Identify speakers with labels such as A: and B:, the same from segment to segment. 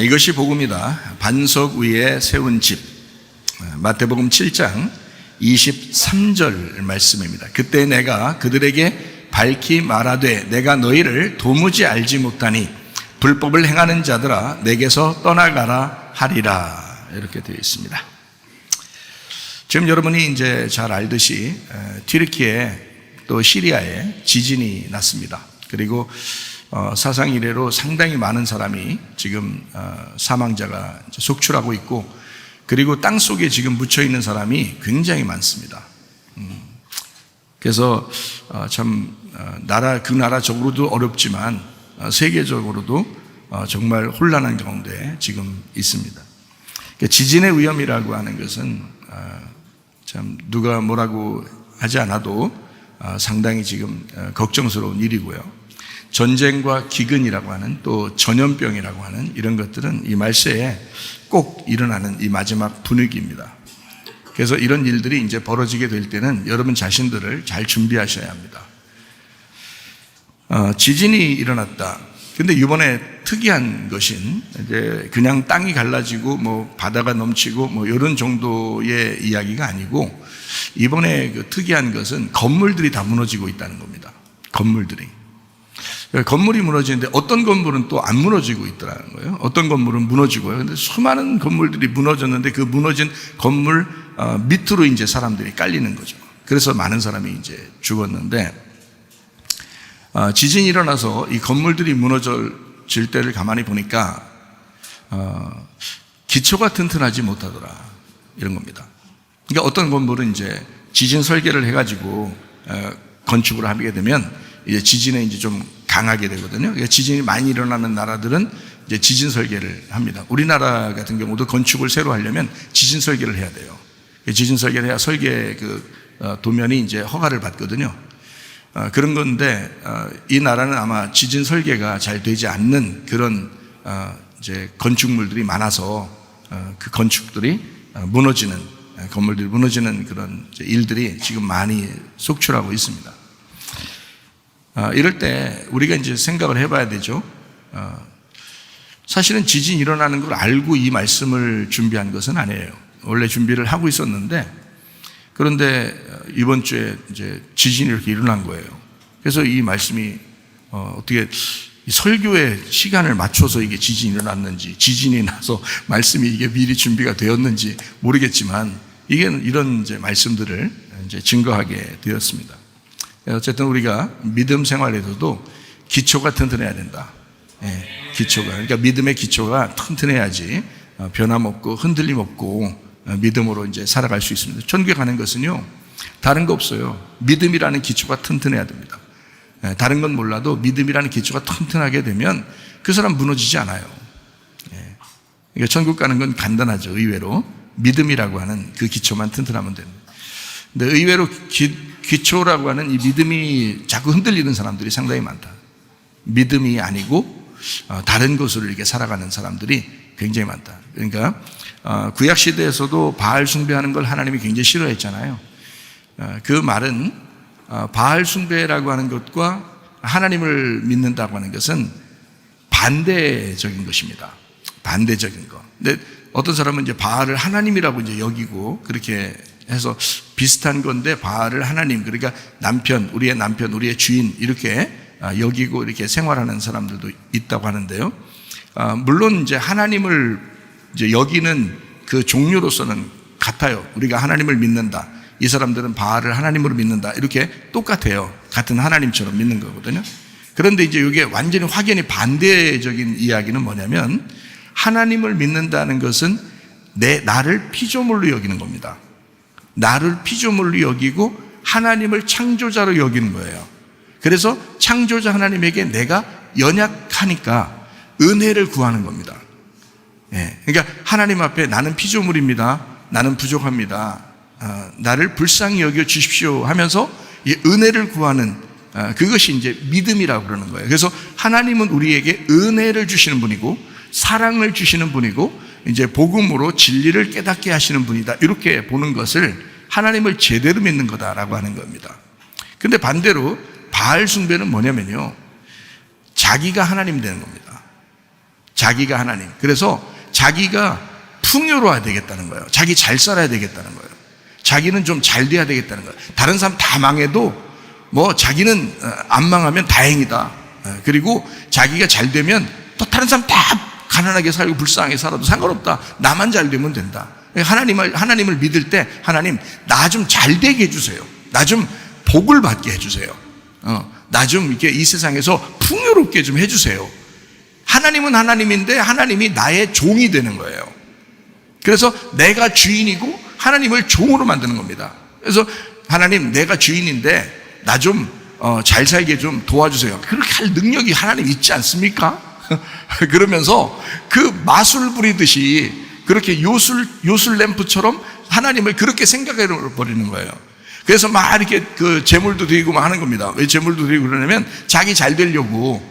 A: 이것이 복음이다. 반석 위에 세운 집. 마태복음 7장 23절 말씀입니다. 그때 내가 그들에게 밝히 말하되 내가 너희를 도무지 알지 못하니 불법을 행하는 자들아 내게서 떠나가라 하리라. 이렇게 되어 있습니다. 지금 여러분이 이제 잘 알듯이 튀르키예 또 시리아에 지진이 났습니다. 그리고 사상 이래로 상당히 많은 사람이 지금 사망자가 속출하고 있고, 그리고 땅 속에 지금 묻혀 있는 사람이 굉장히 많습니다. 그래서 참 그 나라적으로도 어렵지만 세계적으로도 정말 혼란한 가운데 지금 있습니다. 지진의 위험이라고 하는 것은 참 누가 뭐라고 하지 않아도 상당히 지금 걱정스러운 일이고요. 전쟁과 기근이라고 하는 또 전염병이라고 하는 이런 것들은 이 말세에 꼭 일어나는 이 마지막 분위기입니다. 그래서 이런 일들이 이제 벌어지게 될 때는 여러분 자신들을 잘 준비하셔야 합니다. 지진이 일어났다. 근데 이번에 특이한 것인 이제 그냥 땅이 갈라지고 뭐 바다가 넘치고 뭐 이런 정도의 이야기가 아니고, 이번에 그 특이한 것은 건물들이 다 무너지고 있다는 겁니다. 건물이 무너지는데 어떤 건물은 또 안 무너지고 있더라는 거예요. 어떤 건물은 무너지고요. 근데 수많은 건물들이 무너졌는데 그 무너진 건물 밑으로 이제 사람들이 깔리는 거죠. 그래서 많은 사람이 이제 죽었는데, 지진이 일어나서 이 건물들이 무너질 때를 가만히 보니까 기초가 튼튼하지 못하더라, 이런 겁니다. 그러니까 어떤 건물은 이제 지진 설계를 해가지고 건축을 하게 되면 이제 지진에 이제 좀 강하게 되거든요. 그러니까 지진이 많이 일어나는 나라들은 이제 지진 설계를 합니다. 우리나라 같은 경우도 건축을 새로 하려면 지진 설계를 해야 돼요. 지진 설계를 해야 설계 도면이 이제 허가를 받거든요. 그런 건데 이 나라는 아마 지진 설계가 잘 되지 않는 그런 이제 건축물들이 많아서 그 건축들이 무너지는, 건물들이 무너지는 그런 일들이 지금 많이 속출하고 있습니다. 이럴 때 우리가 이제 생각을 해봐야 되죠. 사실은 지진이 일어나는 걸 알고 이 말씀을 준비한 것은 아니에요. 원래 준비를 하고 있었는데, 그런데 이번 주에 이제 지진이 이렇게 일어난 거예요. 그래서 이 말씀이 어떻게 설교의 시간을 맞춰서 이게 지진이 일어났는지, 지진이 나서 말씀이 이게 미리 준비가 되었는지 모르겠지만, 이게 이런 이제 말씀들을 이제 증거하게 되었습니다. 어쨌든 우리가 믿음 생활에서도 기초가 튼튼해야 된다. 기초가. 그러니까 믿음의 기초가 튼튼해야지 변함없고 흔들림 없고 믿음으로 이제 살아갈 수 있습니다. 천국에 가는 것은요, 다른 거 없어요. 믿음이라는 기초가 튼튼해야 됩니다. 다른 건 몰라도 믿음이라는 기초가 튼튼하게 되면 그 사람 무너지지 않아요. 그러니까 천국 가는 건 간단하죠. 의외로 믿음이라고 하는 그 기초만 튼튼하면 됩니다. 근데 의외로 기초라고 하는 이 믿음이 자꾸 흔들리는 사람들이 상당히 많다. 믿음이 아니고 다른 것으로 이렇게 살아가는 사람들이 굉장히 많다. 그러니까 구약 시대에서도 바알 숭배하는 걸 하나님이 굉장히 싫어했잖아요. 그 말은 바알 숭배라고 하는 것과 하나님을 믿는다고 하는 것은 반대적인 것입니다. 반대적인 거. 근데 어떤 사람은 이제 바알을 하나님이라고 이제 여기고 그렇게 해서 비슷한 건데 바알을 하나님, 그러니까 남편, 우리의 주인 이렇게 여기고 이렇게 생활하는 사람들도 있다고 하는데요. 물론 이제 하나님을 이제 여기는 그 종류로서는 같아요. 우리가 하나님을 믿는다. 이 사람들은 바알을 하나님으로 믿는다. 이렇게 똑같아요. 같은 하나님처럼 믿는 거거든요. 그런데 이제 이게 완전히 확연히 반대적인 이야기는 뭐냐면, 하나님을 믿는다는 것은 나를 피조물로 여기는 겁니다. 나를 피조물로 여기고 하나님을 창조자로 여기는 거예요. 그래서 창조자 하나님에게 내가 연약하니까 은혜를 구하는 겁니다. 그러니까 하나님 앞에 나는 피조물입니다. 나는 부족합니다. 나를 불쌍히 여겨 주십시오 하면서 이 은혜를 구하는 그것이 이제 믿음이라고 그러는 거예요. 그래서 하나님은 우리에게 은혜를 주시는 분이고 사랑을 주시는 분이고 이제 복음으로 진리를 깨닫게 하시는 분이다. 이렇게 보는 것을 하나님을 제대로 믿는 거다라고 하는 겁니다. 근데 반대로 바알 숭배는 뭐냐면요, 자기가 하나님 되는 겁니다. 자기가 하나님. 그래서 자기가 풍요로워야 되겠다는 거예요. 자기 잘 살아야 되겠다는 거예요. 자기는 좀 잘 돼야 되겠다는 거예요. 다른 사람 다 망해도 뭐 자기는 안 망하면 다행이다. 그리고 자기가 잘 되면 또 다른 사람 다 가난하게 살고 불쌍하게 살아도 상관없다. 나만 잘 되면 된다. 하나님을 믿을 때 하나님 나 좀 잘 되게 해주세요. 나 좀 복을 받게 해주세요. 나 좀 이렇게 이 세상에서 풍요롭게 좀 해주세요. 하나님은 하나님인데 하나님이 나의 종이 되는 거예요. 그래서 내가 주인이고 하나님을 종으로 만드는 겁니다. 그래서 하나님 내가 주인인데 나 좀 잘 살게 좀 도와주세요. 그렇게 할 능력이 하나님 있지 않습니까? 그러면서 그 마술 부리듯이 그렇게 요술 램프처럼 하나님을 그렇게 생각해 버리는 거예요. 그래서 막 이렇게 그 재물도 드리고 막 하는 겁니다. 왜 재물도 드리고 그러냐면 자기 잘 되려고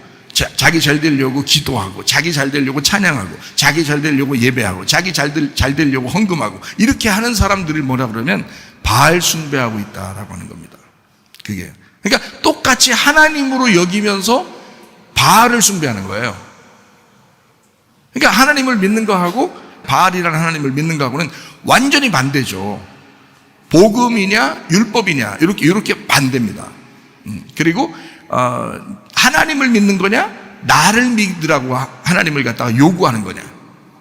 A: 기도하고, 자기 잘 되려고 찬양하고, 자기 잘 되려고 예배하고, 자기 잘 되려고 헌금하고, 이렇게 하는 사람들이 뭐라 그러면 바알 숭배하고 있다라고 하는 겁니다. 그게. 그러니까 똑같이 하나님으로 여기면서 바알을 숭배하는 거예요. 그러니까 하나님을 믿는 거하고 바알이라는 하나님을 믿는 거하고는 완전히 반대죠. 복음이냐 율법이냐 이렇게 반대입니다. 그리고 하나님을 믿는 거냐 나를 믿으라고 하나님을 갖다가 요구하는 거냐,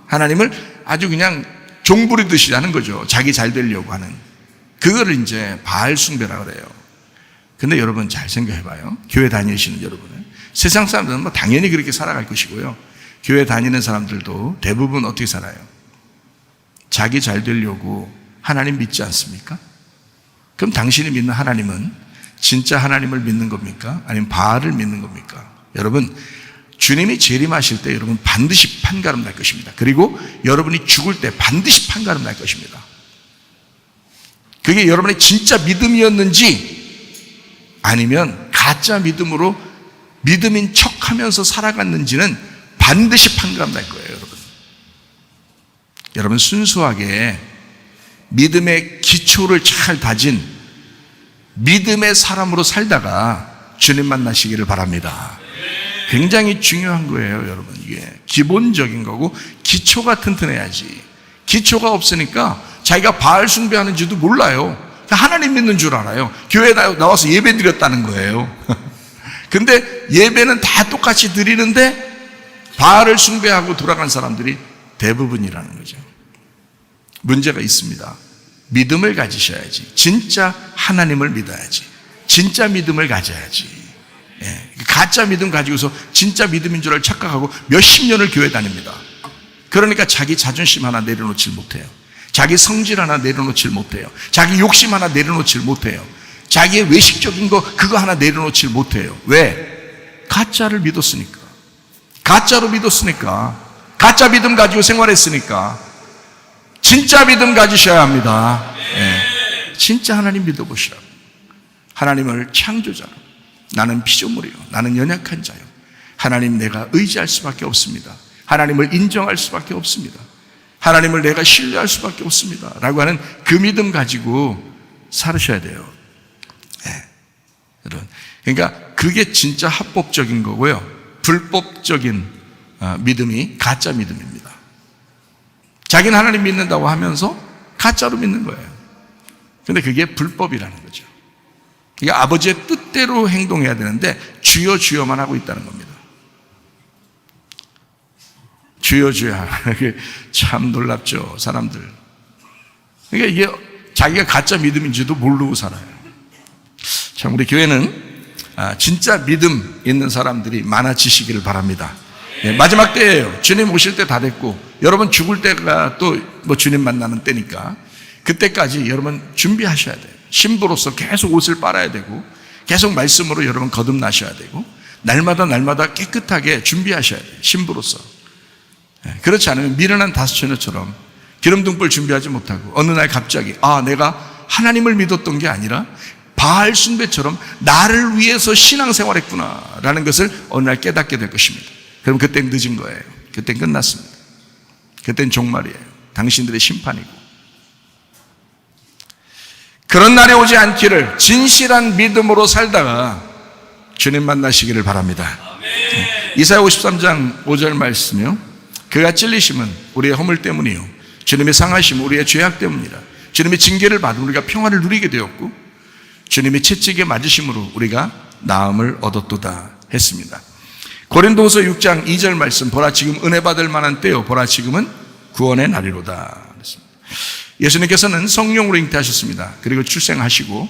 A: 하나님을 아주 그냥 종부리듯이 하는 거죠. 자기 잘 되려고 하는 그거를 이제 바알 숭배라고 그래요. 근데 여러분 잘 생각해 봐요. 교회 다니시는 여러분은 세상 사람들은 뭐 당연히 그렇게 살아갈 것이고요. 교회 다니는 사람들도 대부분 어떻게 살아요? 자기 잘 되려고 하나님 믿지 않습니까? 그럼 당신이 믿는 하나님은 진짜 하나님을 믿는 겁니까? 아니면 바알을 믿는 겁니까? 여러분, 주님이 재림하실 때 여러분 반드시 판가름 날 것입니다. 그리고 여러분이 죽을 때 반드시 판가름 날 것입니다. 그게 여러분의 진짜 믿음이었는지 아니면 가짜 믿음으로 믿음인 척하면서 살아갔는지는 반드시 판가름 날 거예요, 여러분. 여러분 순수하게 믿음의 기초를 잘 다진 믿음의 사람으로 살다가 주님 만나시기를 바랍니다. 굉장히 중요한 거예요, 여러분. 이게 기본적인 거고 기초가 튼튼해야지. 기초가 없으니까 자기가 바알 숭배하는지도 몰라요. 하나님 믿는 줄 알아요. 교회에 나와서 예배 드렸다는 거예요. 근데 예배는 다 똑같이 드리는데 바알을 숭배하고 돌아간 사람들이 대부분이라는 거죠. 문제가 있습니다. 믿음을 가지셔야지. 진짜 하나님을 믿어야지. 진짜 믿음을 가져야지. 가짜 믿음 가지고서 진짜 믿음인 줄 착각하고 몇십 년을 교회 다닙니다. 그러니까 자기 자존심 하나 내려놓질 못해요. 자기 성질 하나 내려놓질 못해요. 자기 욕심 하나 내려놓질 못해요. 자기의 외식적인 거 그거 하나 내려놓질 못해요. 왜? 가짜를 믿었으니까. 가짜로 믿었으니까. 가짜 믿음 가지고 생활했으니까. 진짜 믿음 가지셔야 합니다. 진짜 하나님 믿어보시라고. 하나님을 창조자로. 나는 피조물이요. 나는 연약한 자요. 하나님 내가 의지할 수밖에 없습니다. 하나님을 인정할 수밖에 없습니다. 하나님을 내가 신뢰할 수밖에 없습니다. 라고 하는 그 믿음 가지고 살으셔야 돼요. 여러분, 그러니까 그게 진짜 합법적인 거고요. 불법적인 믿음이 가짜 믿음입니다. 자기는 하나님 믿는다고 하면서 가짜로 믿는 거예요. 근데 그게 불법이라는 거죠. 그러니까 아버지의 뜻대로 행동해야 되는데 주여 주여만 하고 있다는 겁니다. 주여 주여. 참 놀랍죠, 사람들. 그러니까 이게 자기가 가짜 믿음인지도 모르고 살아요. 참 우리 교회는 진짜 믿음 있는 사람들이 많아지시기를 바랍니다. 마지막 때예요. 주님 오실 때 다 됐고 여러분 죽을 때가 또 뭐 주님 만나는 때니까 그때까지 여러분 준비하셔야 돼요. 신부로서 계속 옷을 빨아야 되고 계속 말씀으로 여러분 거듭나셔야 되고 날마다 깨끗하게 준비하셔야 돼요. 신부로서. 그렇지 않으면 미련한 다스처녀처럼 기름등불 준비하지 못하고 어느 날 갑자기 내가 하나님을 믿었던 게 아니라 바알 숭배처럼 나를 위해서 신앙생활했구나 라는 것을 어느 날 깨닫게 될 것입니다. 그럼 그땐 늦은 거예요. 그땐 끝났습니다. 그땐 종말이에요. 당신들의 심판이고. 그런 날이 오지 않기를 진실한 믿음으로 살다가 주님 만나시기를 바랍니다. 이사야 53장 5절 말씀이요. 그가 찔리심은 우리의 허물 때문이요 주님의 상하심은 우리의 죄악 때문이라. 주님의 징계를 받은 우리가 평화를 누리게 되었고 주님의 채찍에 맞으심으로 우리가 나음을 얻었도다 했습니다. 고린도후서 6장 2절 말씀, 보라 지금 은혜 받을 만한 때요 보라 지금은 구원의 날이로다 했습니다. 예수님께서는 성령으로 잉태하셨습니다. 그리고 출생하시고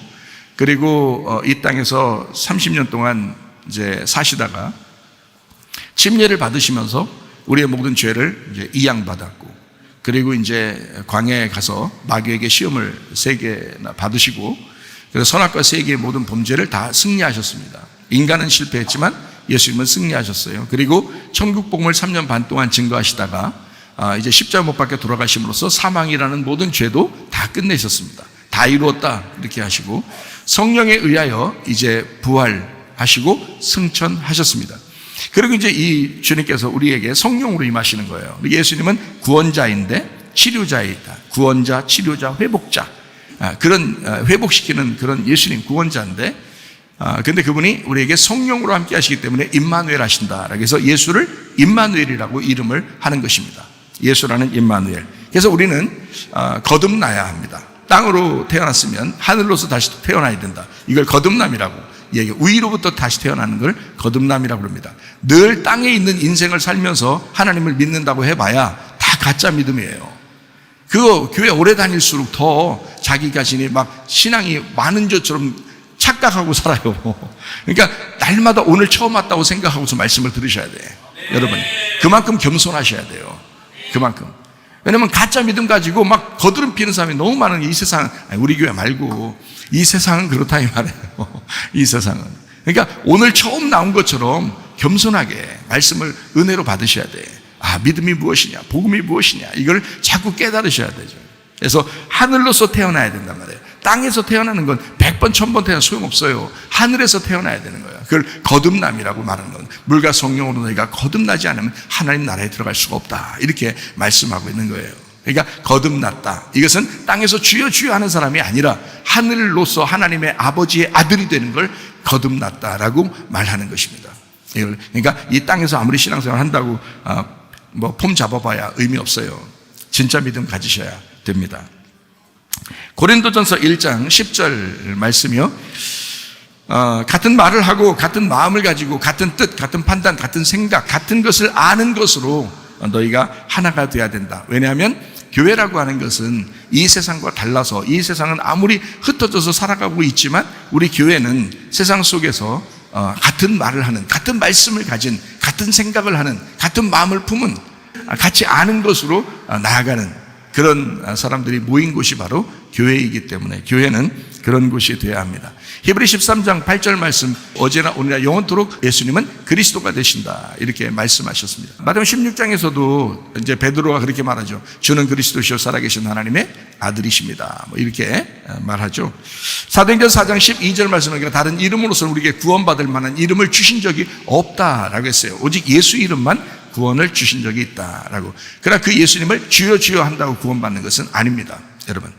A: 그리고 이 땅에서 30년 동안 이제 사시다가 침례를 받으시면서 우리의 모든 죄를 이제 이양받았고 그리고 이제 광야에 가서 마귀에게 시험을 3개나 받으시고 그래서 선악과 세계의 모든 범죄를 다 승리하셨습니다. 인간은 실패했지만 예수님은 승리하셨어요. 그리고 천국 복음을 3년 반 동안 증거하시다가 이제 십자가 못 박혀 돌아가심으로써 사망이라는 모든 죄도 다 끝내셨습니다. 다 이루었다 이렇게 하시고 성령에 의하여 이제 부활하시고 승천하셨습니다. 그리고 이제 이 주님께서 우리에게 성령으로 임하시는 거예요. 예수님은 구원자인데 치료자이다. 구원자, 치료자, 회복자. 그런 회복시키는 그런 예수님 구원자인데 근데 그분이 우리에게 성령으로 함께 하시기 때문에 임마누엘 하신다. 그래서 예수를 임마누엘이라고 이름을 하는 것입니다. 예수라는 임마누엘. 그래서 우리는 거듭나야 합니다. 땅으로 태어났으면 하늘로서 다시 태어나야 된다. 이걸 거듭남이라고 얘기해요. 위로부터 다시 태어나는 걸 거듭남이라고 합니다. 늘 땅에 있는 인생을 살면서 하나님을 믿는다고 해봐야 다 가짜 믿음이에요. 그거 교회 오래 다닐수록 더 자기 자신이 막 신앙이 많은 것처럼 착각하고 살아요. 그러니까 날마다 오늘 처음 왔다고 생각하고서 말씀을 들으셔야 돼. 여러분 그만큼 겸손하셔야 돼요. 그만큼. 왜냐면 가짜 믿음 가지고 막 거드름 피는 사람이 너무 많은 이 세상, 우리 교회 말고 이 세상은 그렇다 이 말이에요. 이 세상은. 그러니까 오늘 처음 나온 것처럼 겸손하게 말씀을 은혜로 받으셔야 돼. 믿음이 무엇이냐, 복음이 무엇이냐, 이걸 자꾸 깨달으셔야 되죠. 그래서 하늘로서 태어나야 된단 말이에요. 땅에서 태어나는 건 100번, 1000번 태어나도 소용없어요. 하늘에서 태어나야 되는 거예요. 그걸 거듭남이라고 말하는 건 물과 성령으로 너희가 거듭나지 않으면 하나님 나라에 들어갈 수가 없다. 이렇게 말씀하고 있는 거예요. 그러니까 거듭났다. 이것은 땅에서 주여 주여 하는 사람이 아니라 하늘로서 하나님의 아버지의 아들이 되는 걸 거듭났다라고 말하는 것입니다. 그러니까 이 땅에서 아무리 신앙생활 한다고 폼 잡아봐야 의미 없어요. 진짜 믿음 가지셔야 됩니다. 고린도전서 1장 10절 말씀이요. 같은 말을 하고 같은 마음을 가지고 같은 뜻, 같은 판단, 같은 생각, 같은 것을 아는 것으로 너희가 하나가 되어야 된다. 왜냐하면 교회라고 하는 것은 이 세상과 달라서 이 세상은 아무리 흩어져서 살아가고 있지만 우리 교회는 세상 속에서 같은 말을 하는, 같은 말씀을 가진, 같은 생각을 하는, 같은 마음을 품은, 같이 아는 것으로 나아가는 그런 사람들이 모인 곳이 바로 교회이기 때문에 교회는 그런 곳이 되어야 합니다. 히브리 13장 8절 말씀, 어제나 오늘나 영원토록 예수님은 그리스도가 되신다 이렇게 말씀하셨습니다. 마태복음 16장에서도 이제 베드로가 그렇게 말하죠. 주는 그리스도시요 살아계신 하나님의 아들이십니다. 이렇게 말하죠. 사도행전 4장 12절 말씀은 다른 이름으로서 우리에게 구원받을 만한 이름을 주신 적이 없다라고 했어요. 오직 예수 이름만 구원을 주신 적이 있다라고. 그러나 그 예수님을 주여 주여 한다고 구원받는 것은 아닙니다. 여러분,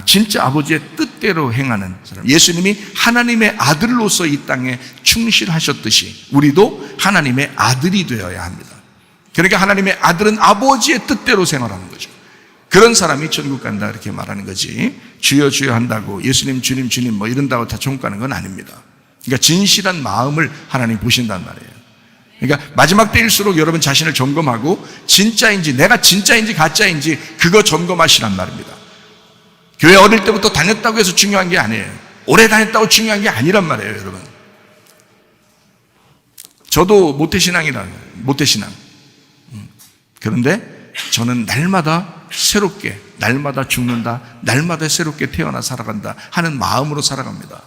A: 진짜 아버지의 뜻대로 행하는 사람, 예수님이 하나님의 아들로서 이 땅에 충실하셨듯이 우리도 하나님의 아들이 되어야 합니다. 그러니까 하나님의 아들은 아버지의 뜻대로 생활하는 거죠. 그런 사람이 천국 간다 이렇게 말하는 거지, 주여 주여 한다고 예수님 주님 주님 뭐 이런다고 다 천국 가는 건 아닙니다. 그러니까 진실한 마음을 하나님 보신단 말이에요. 그러니까 마지막 때일수록 여러분 자신을 점검하고 진짜인지, 내가 진짜인지 가짜인지 그거 점검하시란 말입니다. 교회 어릴 때부터 다녔다고 해서 중요한 게 아니에요. 오래 다녔다고 중요한 게 아니란 말이에요, 여러분. 저도 모태신앙이라는 거예요. 모태신앙. 그런데 저는 날마다 새롭게, 날마다 죽는다, 날마다 새롭게 태어나 살아간다 하는 마음으로 살아갑니다.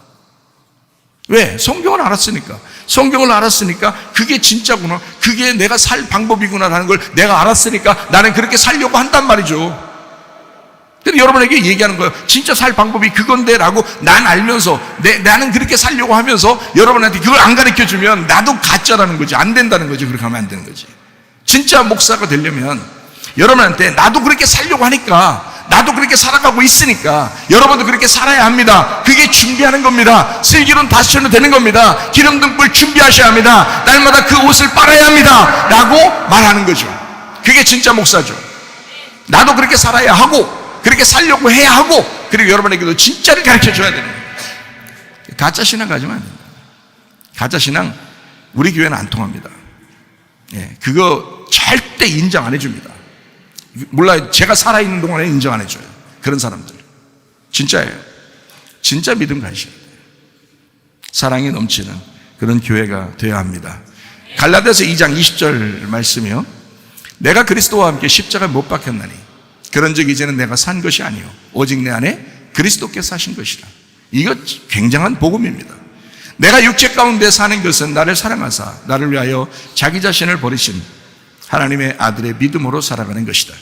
A: 왜? 성경을 알았으니까. 성경을 알았으니까 그게 진짜구나, 그게 내가 살 방법이구나라는 걸 내가 알았으니까 나는 그렇게 살려고 한단 말이죠. 근데 여러분에게 얘기하는 거예요. 진짜 살 방법이 그건데 라고 난 알면서 나는 그렇게 살려고 하면서 여러분한테 그걸 안 가르쳐주면 나도 가짜라는 거지. 안 된다는 거지. 그렇게 하면 안 되는 거지. 진짜 목사가 되려면 여러분한테 나도 그렇게 살려고 하니까, 나도 그렇게 살아가고 있으니까 여러분도 그렇게 살아야 합니다. 그게 준비하는 겁니다. 슬기로운 다스쳐도 되는 겁니다. 기름등불 준비하셔야 합니다. 날마다 그 옷을 빨아야 합니다 라고 말하는 거죠. 그게 진짜 목사죠. 나도 그렇게 살아야 하고, 그렇게 살려고 해야 하고, 그리고 여러분에게도 진짜를 가르쳐 줘야 되는 거예요. 가짜 신앙 가지면 안 됩니다. 가짜 신앙, 우리 교회는 안 통합니다. 예, 그거 절대 인정 안 해줍니다. 몰라요. 제가 살아있는 동안에 인정 안 해줘요. 그런 사람들. 진짜예요. 진짜 믿음 가지셔야 돼요. 사랑이 넘치는 그런 교회가 되어야 합니다. 갈라디아서 2장 20절 말씀이요. 내가 그리스도와 함께 십자가에 못 박혔나니 그런즉 이제는 내가 산 것이 아니요 오직 내 안에 그리스도께서 사신 것이라. 이거 굉장한 복음입니다. 내가 육체 가운데 사는 것은 나를 사랑하사 나를 위하여 자기 자신을 버리신 하나님의 아들의 믿음으로 살아가는 것이다.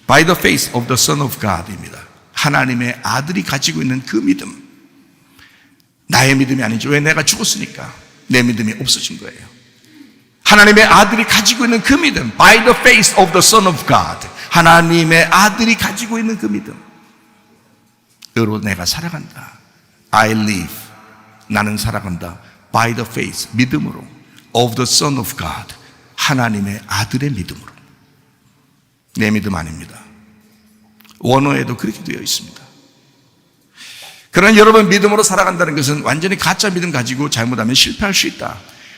A: By the faith of the Son of God입니다. 하나님의 아들이 가지고 있는 그 믿음. 나의 믿음이 아니죠. 왜? 내가 죽었으니까 내 믿음이 없어진 거예요. 하나님의 아들이 가지고 있는 그 믿음. By the faith of the Son of God. 하나님의 아들이 가지고 있는 그 믿음. 으로 내가 살아간다. I live. 나는 살아간다. By the faith. 믿음으로. Of the Son of God. 하나님의 아들의 믿음으로. 내 믿음 아닙니다. 원어에도 그렇게 되어 있습니다. 그러나 여러분, 믿음으로 살아간다는 것은 완전히 가짜 믿음 가지고 잘못하면 실패할 수 있다.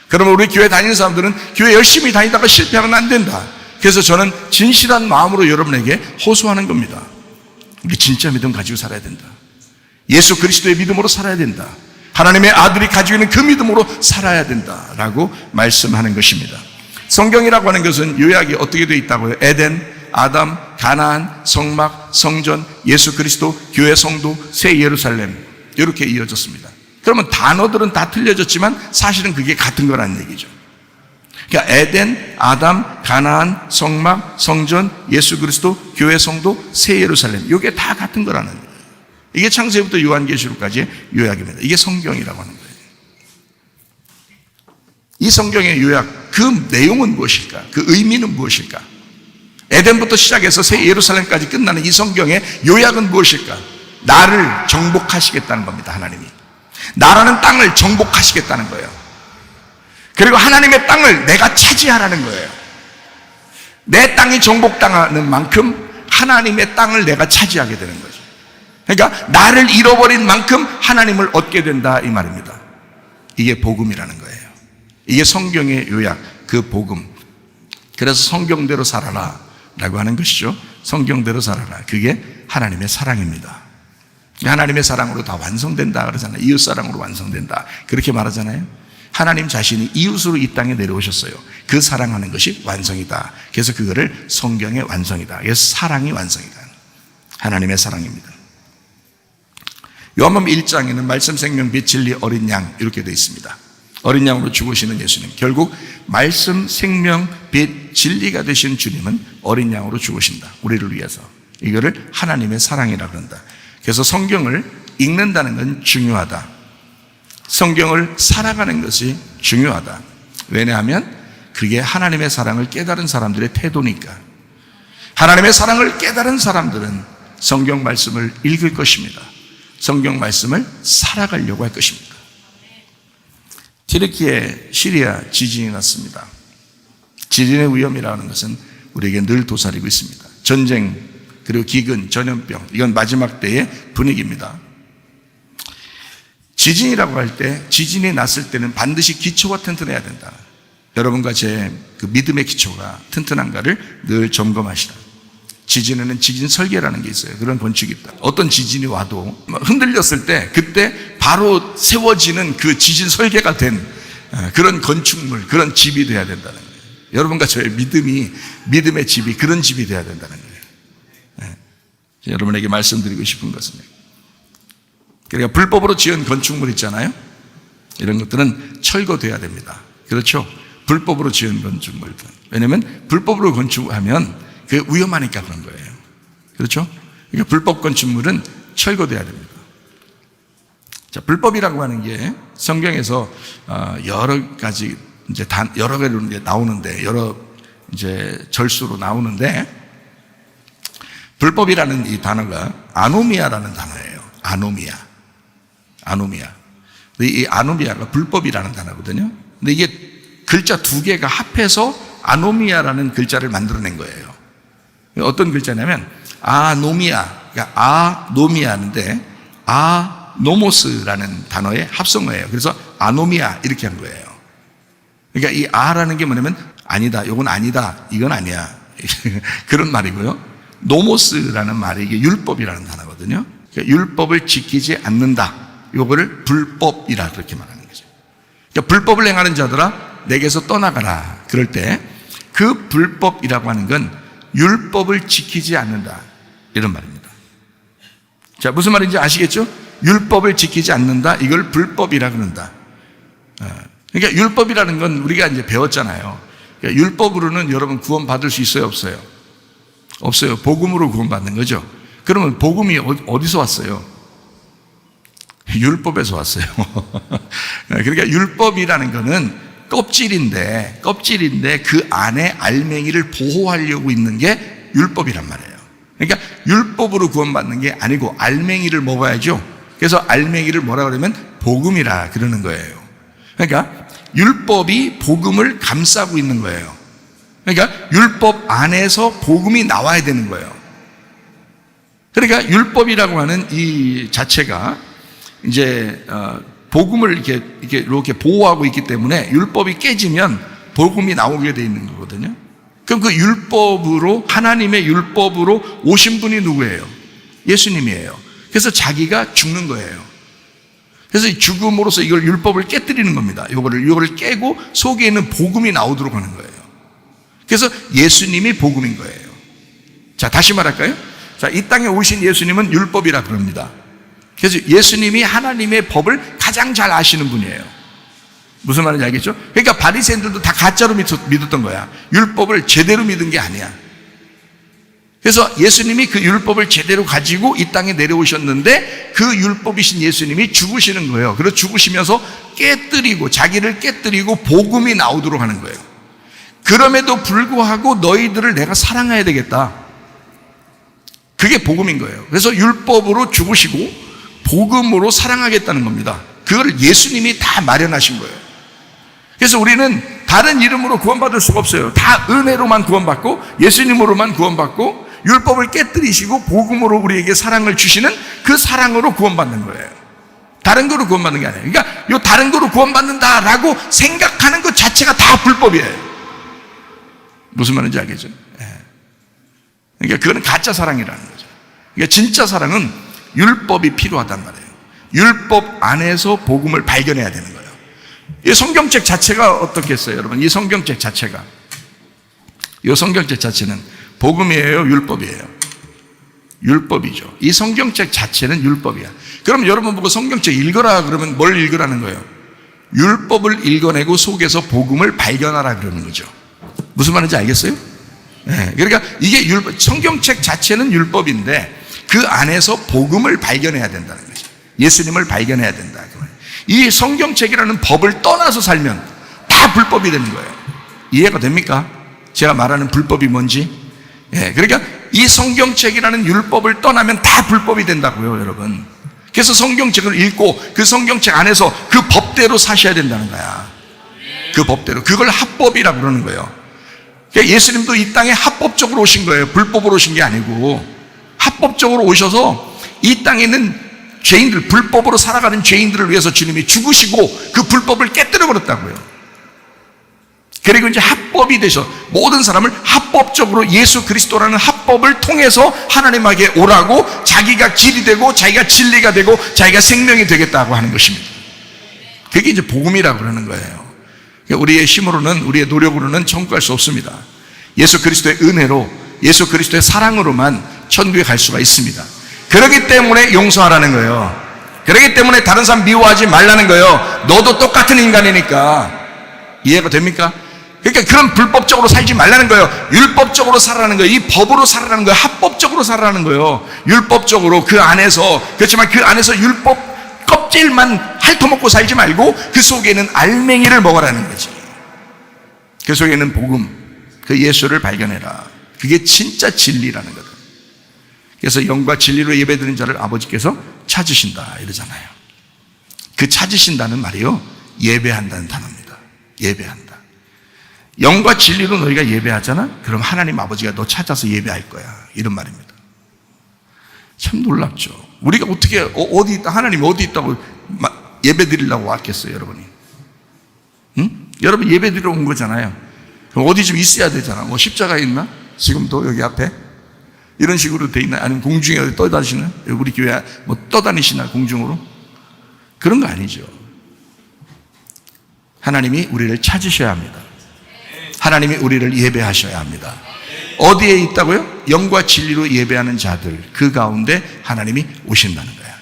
A: 그러면 우리 교회 다니는 사람들은 교회 열심히 다니다가 실패하면 안 된다. 그래서 저는 진실한 마음으로 여러분에게 호소하는 겁니다. 우리 진짜 믿음 가지고 살아야 된다. 예수 그리스도의 믿음으로 살아야 된다. 하나님의 아들이 가지고 있는 그 믿음으로 살아야 된다라고 말씀하는 것입니다. 성경이라고 하는 것은 요약이 어떻게 되어 있다고요? 에덴, 아담, 가나안, 성막, 성전, 예수 그리스도, 교회 성도, 새 예루살렘 이렇게 이어졌습니다. 그러면 단어들은 다 틀려졌지만 사실은 그게 같은 거라는 얘기죠. 그러니까 에덴, 아담, 가나안, 성막, 성전, 예수 그리스도, 교회 성도, 새 예루살렘 이게 다 같은 거라는 거예요. 이게 창세기부터 요한계시록까지의 요약입니다. 이게 성경이라고 하는 거예요. 이 성경의 요약, 그 내용은 무엇일까? 그 의미는 무엇일까? 에덴부터 시작해서 새 예루살렘까지 끝나는 이 성경의 요약은 무엇일까? 나를 정복하시겠다는 겁니다. 하나님이 나라는 땅을 정복하시겠다는 거예요. 그리고 하나님의 땅을 내가 차지하라는 거예요. 내 땅이 정복당하는 만큼 하나님의 땅을 내가 차지하게 되는 거죠. 그러니까 나를 잃어버린 만큼 하나님을 얻게 된다 이 말입니다. 이게 복음이라는 거예요. 이게 성경의 요약, 그 복음. 그래서 성경대로 살아라 라고 하는 것이죠. 성경대로 살아라. 그게 하나님의 사랑입니다. 하나님의 사랑으로 다 완성된다 그러잖아요. 이웃사랑으로 완성된다 그렇게 말하잖아요. 하나님 자신이 이웃으로 이 땅에 내려오셨어요. 그 사랑하는 것이 완성이다. 그래서 그거를 성경의 완성이다. 그래서 사랑이 완성이다. 하나님의 사랑입니다. 요한복음 1장에는 말씀, 생명, 빛, 진리, 어린 양 이렇게 되어 있습니다. 어린 양으로 죽으시는 예수님, 결국 말씀, 생명, 빛, 진리가 되신 주님은 어린 양으로 죽으신다. 우리를 위해서. 이거를 하나님의 사랑이라고 한다. 그래서 성경을 읽는다는 건 중요하다. 성경을 살아가는 것이 중요하다. 왜냐하면 그게 하나님의 사랑을 깨달은 사람들의 태도니까. 하나님의 사랑을 깨달은 사람들은 성경 말씀을 읽을 것입니다. 성경 말씀을 살아가려고 할 것입니다. 튀르키예, 시리아 지진이 났습니다. 지진의 위험이라는 것은 우리에게 늘 도사리고 있습니다. 전쟁, 그리고 기근, 전염병, 이건 마지막 때의 분위기입니다. 지진이라고 할 때, 지진이 났을 때는 반드시 기초가 튼튼해야 된다. 여러분과 제 그 믿음의 기초가 튼튼한가를 늘 점검하시라. 지진에는 지진 설계라는 게 있어요. 그런 원칙이 있다. 어떤 지진이 와도 흔들렸을 때 그때 바로 세워지는 그 지진 설계가 된 그런 건축물, 그런 집이 돼야 된다는 거예요. 여러분과 저의 믿음의 집이 그런 집이 돼야 된다는 거예요. 여러분에게 말씀드리고 싶은 것은, 그러니까 불법으로 지은 건축물 있잖아요. 이런 것들은 철거돼야 됩니다. 그렇죠? 불법으로 지은 건축물들. 왜냐하면 불법으로 건축하면 그게 위험하니까 그런 거예요. 그렇죠? 그러니까 불법 건축물은 철거돼야 됩니다. 자, 불법이라고 하는 게 성경에서 여러 가지 이제 여러 개로 나오는데, 여러 이제 절수로 나오는데, 불법이라는 이 단어가 아노미아라는 단어예요. 아노미아. 이 아노미아가 불법이라는 단어거든요. 근데 이게 글자 두 개가 합해서 아노미아라는 글자를 만들어낸 거예요. 어떤 글자냐면 아노미아, 그러니까 아노미아인데 아노모스라는 단어의 합성어예요. 그래서 아노미아 이렇게 한 거예요. 그러니까 이 아라는 게 뭐냐면 아니다, 이건 아니다, 이건 아니야 그런 말이고요. 노모스라는 말이 이게 율법이라는 단어거든요. 그러니까 율법을 지키지 않는다, 이거를 불법이라 그렇게 말하는 거죠. 그러니까 불법을 행하는 자들아 내게서 떠나가라. 그럴 때 그 불법이라고 하는 건 율법을 지키지 않는다, 이런 말입니다. 자, 무슨 말인지 아시겠죠? 율법을 지키지 않는다, 이걸 불법이라 그런다. 그러니까 율법이라는 건 우리가 이제 배웠잖아요. 그러니까 율법으로는 여러분 구원 받을 수 있어요, 없어요? 없어요. 복음으로 구원 받는 거죠. 그러면 복음이 어디서 왔어요? 율법에서 왔어요. 그러니까 율법이라는 거는 껍질인데 그 안에 알맹이를 보호하려고 있는 게 율법이란 말이에요. 그러니까 율법으로 구원받는 게 아니고 알맹이를 먹어야죠. 그래서 알맹이를 뭐라 그러면 복음이라 그러는 거예요. 그러니까 율법이 복음을 감싸고 있는 거예요. 그러니까 율법 안에서 복음이 나와야 되는 거예요. 그러니까 율법이라고 하는 이 자체가 이제 복음을 이렇게 보호하고 있기 때문에 율법이 깨지면 복음이 나오게 돼 있는 거거든요. 그럼 그 율법으로, 하나님의 율법으로 오신 분이 누구예요? 예수님이에요. 그래서 자기가 죽는 거예요. 그래서 이 죽음으로써 이걸 율법을 깨뜨리는 겁니다. 이거를 깨고 속에 있는 복음이 나오도록 하는 거예요. 그래서 예수님이 복음인 거예요. 자, 다시 말할까요? 자, 이 땅에 오신 예수님은 율법이라 그럽니다. 그래서 예수님이 하나님의 법을 가장 잘 아시는 분이에요. 무슨 말인지 알겠죠? 그러니까 바리새인들도 다 가짜로 믿었던 거야. 율법을 제대로 믿은 게 아니야. 그래서 예수님이 그 율법을 제대로 가지고 이 땅에 내려오셨는데 그 율법이신 예수님이 죽으시는 거예요. 그래서 죽으시면서 자기를 깨뜨리고 복음이 나오도록 하는 거예요. 그럼에도 불구하고 너희들을 내가 사랑해야 되겠다. 그게 복음인 거예요. 그래서 율법으로 죽으시고 복음으로 사랑하겠다는 겁니다. 그걸 예수님이 다 마련하신 거예요. 그래서 우리는 다른 이름으로 구원받을 수가 없어요. 다 은혜로만 구원받고 예수님으로만 구원받고 율법을 깨뜨리시고 복음으로 우리에게 사랑을 주시는 그 사랑으로 구원받는 거예요. 다른 거로 구원받는 게 아니에요. 그러니까 이 다른 거로 구원받는다라고 생각하는 것 자체가 다 불법이에요. 무슨 말인지 알겠죠? 그러니까 그거는 가짜 사랑이라는 거죠. 그러니까 진짜 사랑은 율법이 필요하단 말이에요. 율법 안에서 복음을 발견해야 되는 거예요. 이 성경책 자체가 어떻겠어요, 여러분? 이 성경책 자체가, 이 성경책 자체는 복음이에요, 율법이에요? 율법이죠. 이 성경책 자체는 율법이야. 그럼 여러분 보고 성경책 읽어라 그러면 뭘 읽으라는 거예요? 율법을 읽어내고 속에서 복음을 발견하라 그러는 거죠. 무슨 말인지 알겠어요? 네, 그러니까 이게 성경책 자체는 율법인데 그 안에서 복음을 발견해야 된다는 거죠. 예수님을 발견해야 된다. 이 성경책이라는 법을 떠나서 살면 다 불법이 되는 거예요. 이해가 됩니까? 제가 말하는 불법이 뭔지? 그러니까 이 성경책이라는 율법을 떠나면 다 불법이 된다고요, 여러분. 그래서 성경책을 읽고 그 성경책 안에서 그 법대로 사셔야 된다는 거야. 그 법대로. 그걸 합법이라고 그러는 거예요. 그러니까 예수님도 이 땅에 합법적으로 오신 거예요. 불법으로 오신 게 아니고 합법적으로 오셔서 이 땅에 있는 죄인들, 불법으로 살아가는 죄인들을 위해서 주님이 죽으시고 그 불법을 깨뜨려 버렸다고요. 그리고 이제 합법이 되셔 모든 사람을 합법적으로 예수 그리스도라는 합법을 통해서 하나님에게 오라고, 자기가 길이 되고 자기가 진리가 되고 자기가 생명이 되겠다고 하는 것입니다. 그게 이제 복음이라고 그러는 거예요. 우리의 힘으로는, 우리의 노력으로는 천국 갈 수 없습니다. 예수 그리스도의 은혜로, 예수 그리스도의 사랑으로만 천국에 갈 수가 있습니다. 그렇기 때문에 용서하라는 거예요. 그렇기 때문에 다른 사람 미워하지 말라는 거예요. 너도 똑같은 인간이니까. 이해가 됩니까? 그러니까 그런 불법적으로 살지 말라는 거예요. 율법적으로 살아라는 거예요. 이 법으로 살아라는 거예요. 합법적으로 살아라는 거예요. 율법적으로 그 안에서, 그렇지만 그 안에서 율법 껍질만 핥아먹고 살지 말고 그 속에는 알맹이를 먹으라는 거지. 그 속에는 복음, 그 예수를 발견해라. 그게 진짜 진리라는 거다. 그래서 영과 진리로 예배드리는 자를 아버지께서 찾으신다 이러잖아요. 그 찾으신다는 말이요, 예배한다는 단어입니다. 예배한다. 영과 진리로 너희가 예배하잖아? 그럼 하나님 아버지가 너 찾아서 예배할 거야. 이런 말입니다. 참 놀랍죠. 우리가 어떻게 어디 있다, 하나님이 어디 있다고 예배 드리려고 왔겠어요, 여러분이? 응? 여러분 예배 드리러 온 거잖아요. 그럼 어디 좀 있어야 되잖아. 뭐 십자가 있나? 지금도 여기 앞에? 이런 식으로 돼 있나? 아니면 공중에 어디 떠다니시나? 우리 교회 뭐 떠다니시나, 공중으로? 그런 거 아니죠. 하나님이 우리를 찾으셔야 합니다. 하나님이 우리를 예배하셔야 합니다. 어디에 있다고요? 영과 진리로 예배하는 자들, 그 가운데 하나님이 오신다는 거예요.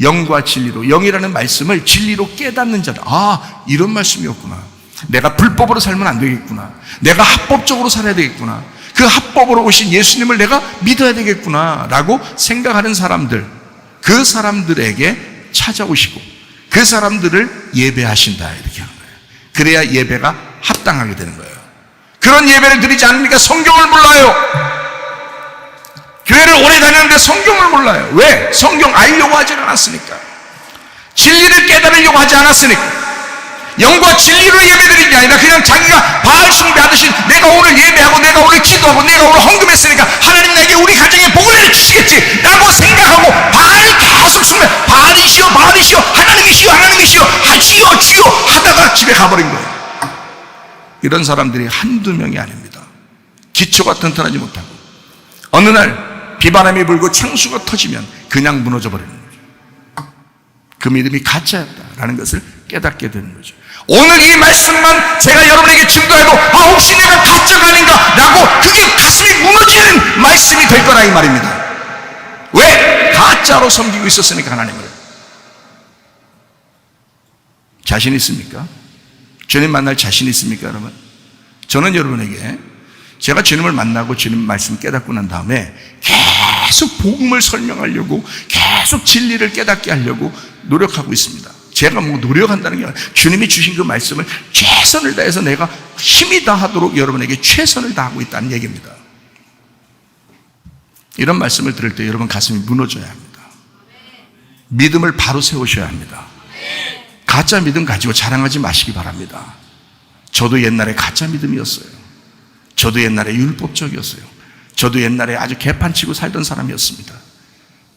A: 영과 진리로, 영이라는 말씀을 진리로 깨닫는 자들. 아, 이런 말씀이었구나. 내가 불법으로 살면 안 되겠구나. 내가 합법적으로 살아야 되겠구나. 그 합법으로 오신 예수님을 내가 믿어야 되겠구나 라고 생각하는 사람들, 그 사람들에게 찾아오시고 그 사람들을 예배하신다, 이렇게 하는 거예요. 그래야 예배가 합당하게 되는 거예요. 그런 예배를 드리지 않으니까 성경을 몰라요. 교회를 오래 다녔는데 성경을 몰라요. 왜? 성경 알려고 하지 않았으니까. 진리를 깨달으려고 하지 않았으니까. 영과 진리로 예배드리는 게 아니라 그냥 자기가 바알 숭배하듯이 내가 오늘 예배하고 내가 오늘 기도하고 내가 오늘 헌금했으니까 하나님 내게 우리 가정에 복을 내주시겠지 라고 생각하고 바알 계속 숭배, 바알이시여 바알이시여 하나님이시여 하나님이시여 주여 주여 하다가 집에 가버린 거예요. 이런 사람들이 한두 명이 아닙니다. 기초가 튼튼하지 못하고 어느 날 비바람이 불고 창수가 터지면 그냥 무너져 버리는 거죠. 그 믿음이 가짜였다라는 것을 깨닫게 되는 거죠. 오늘 이 말씀만 제가 여러분에게 증거해도 혹시 내가 가짜가 아닌가 라고 그게 가슴이 무너지는 말씀이 될 거라 이 말입니다. 왜? 가짜로 섬기고 있었으니까 하나님을. 자신 있습니까? 주님 만날 자신 있습니까, 여러분? 저는 여러분에게 제가 주님을 만나고 주님 말씀 깨닫고 난 다음에 계속 복음을 설명하려고 계속 진리를 깨닫게 하려고 노력하고 있습니다. 제가 뭐 노력한다는 게 아니라 주님이 주신 그 말씀을 최선을 다해서 내가 힘이 다하도록 여러분에게 최선을 다하고 있다는 얘기입니다. 이런 말씀을 들을 때 여러분 가슴이 무너져야 합니다. 믿음을 바로 세우셔야 합니다. 가짜 믿음 가지고 자랑하지 마시기 바랍니다. 저도 옛날에 가짜 믿음이었어요. 저도 옛날에 율법적이었어요. 저도 옛날에 아주 개판치고 살던 사람이었습니다.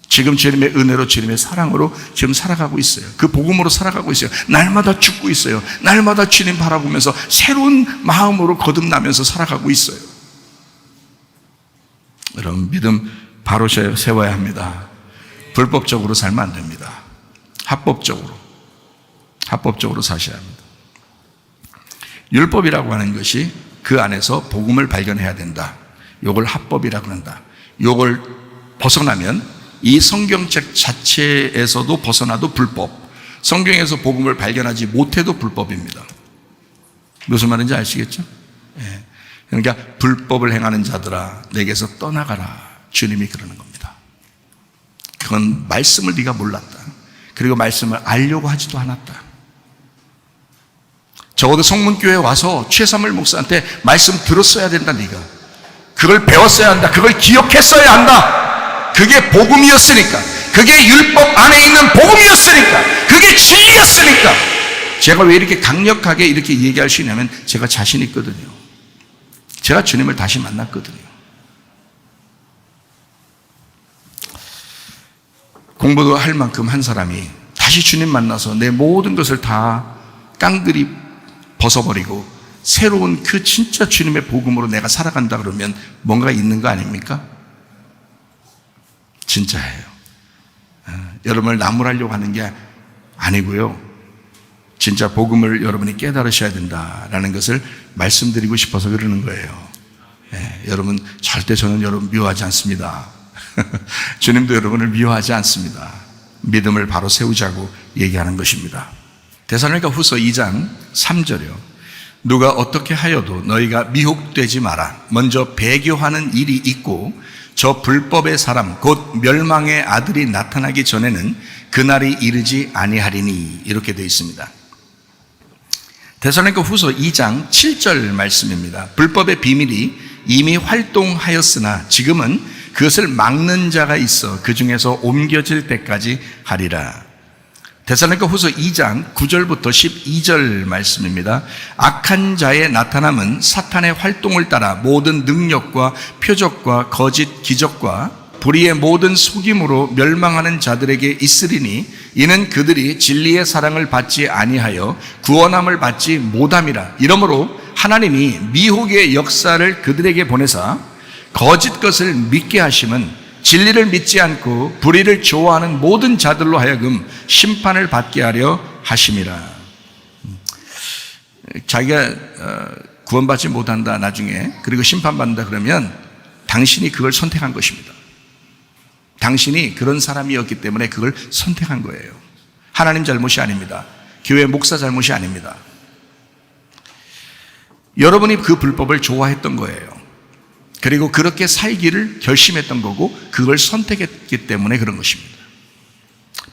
A: 지금 주님의 은혜로 주님의 사랑으로 지금 살아가고 있어요. 그 복음으로 살아가고 있어요. 날마다 죽고 있어요. 날마다 주님 바라보면서 새로운 마음으로 거듭나면서 살아가고 있어요. 여러분 믿음 바로 세워야 합니다. 불법적으로 살면 안 됩니다. 합법적으로 사셔야 합니다. 율법이라고 하는 것이 그 안에서 복음을 발견해야 된다. 요걸 합법이라고 한다. 요걸 벗어나면 이 성경책 자체에서도 벗어나도 불법, 성경에서 복음을 발견하지 못해도 불법입니다. 무슨 말인지 아시겠죠? 예. 그러니까 불법을 행하는 자들아 내게서 떠나가라, 주님이 그러는 겁니다. 그건 말씀을 네가 몰랐다. 그리고 말씀을 알려고 하지도 않았다. 적어도 성문교회에 와서 최삼일 목사한테 말씀 들었어야 된다. 네가 그걸 배웠어야 한다. 그걸 기억했어야 한다. 그게 복음이었으니까, 그게 율법 안에 있는 복음이었으니까, 그게 진리였으니까. 제가 왜 이렇게 강력하게 이렇게 얘기할 수 있냐면 제가 자신 있거든요. 제가 주님을 다시 만났거든요. 공부도 할 만큼 한 사람이 다시 주님 만나서 내 모든 것을 다 깡그리 벗어버리고 새로운 그 진짜 주님의 복음으로 내가 살아간다 그러면 뭔가 있는 거 아닙니까? 진짜예요. 여러분을 나무라려고 하는 게 아니고요. 진짜 복음을 여러분이 깨달으셔야 된다라는 것을 말씀드리고 싶어서 그러는 거예요. 여러분 절대 저는 여러분 미워하지 않습니다. 주님도 여러분을 미워하지 않습니다. 믿음을 바로 세우자고 얘기하는 것입니다. 데살로니가 후서 2장 3절이요. 누가 어떻게 하여도 너희가 미혹되지 마라. 먼저 배교하는 일이 있고 저 불법의 사람 곧 멸망의 아들이 나타나기 전에는 그날이 이르지 아니하리니, 이렇게 되어 있습니다. 데살로니가 후서 2장 7절 말씀입니다. 불법의 비밀이 이미 활동하였으나 지금은 그것을 막는 자가 있어 그 중에서 옮겨질 때까지 하리라. 데살로니가 후서 2장 9절부터 12절 말씀입니다. 악한 자의 나타남은 사탄의 활동을 따라 모든 능력과 표적과 거짓 기적과 불의의 모든 속임으로 멸망하는 자들에게 있으리니 이는 그들이 진리의 사랑을 받지 아니하여 구원함을 받지 못함이라. 이러므로 하나님이 미혹의 역사를 그들에게 보내사 거짓 것을 믿게 하심은 진리를 믿지 않고 불의를 좋아하는 모든 자들로 하여금 심판을 받게 하려 하심이라. 자기가 구원받지 못한다 나중에, 그리고 심판받는다 그러면 당신이 그걸 선택한 것입니다. 당신이 그런 사람이었기 때문에 그걸 선택한 거예요. 하나님 잘못이 아닙니다. 교회 목사 잘못이 아닙니다. 여러분이 그 불법을 좋아했던 거예요. 그리고 그렇게 살기를 결심했던 거고 그걸 선택했기 때문에 그런 것입니다.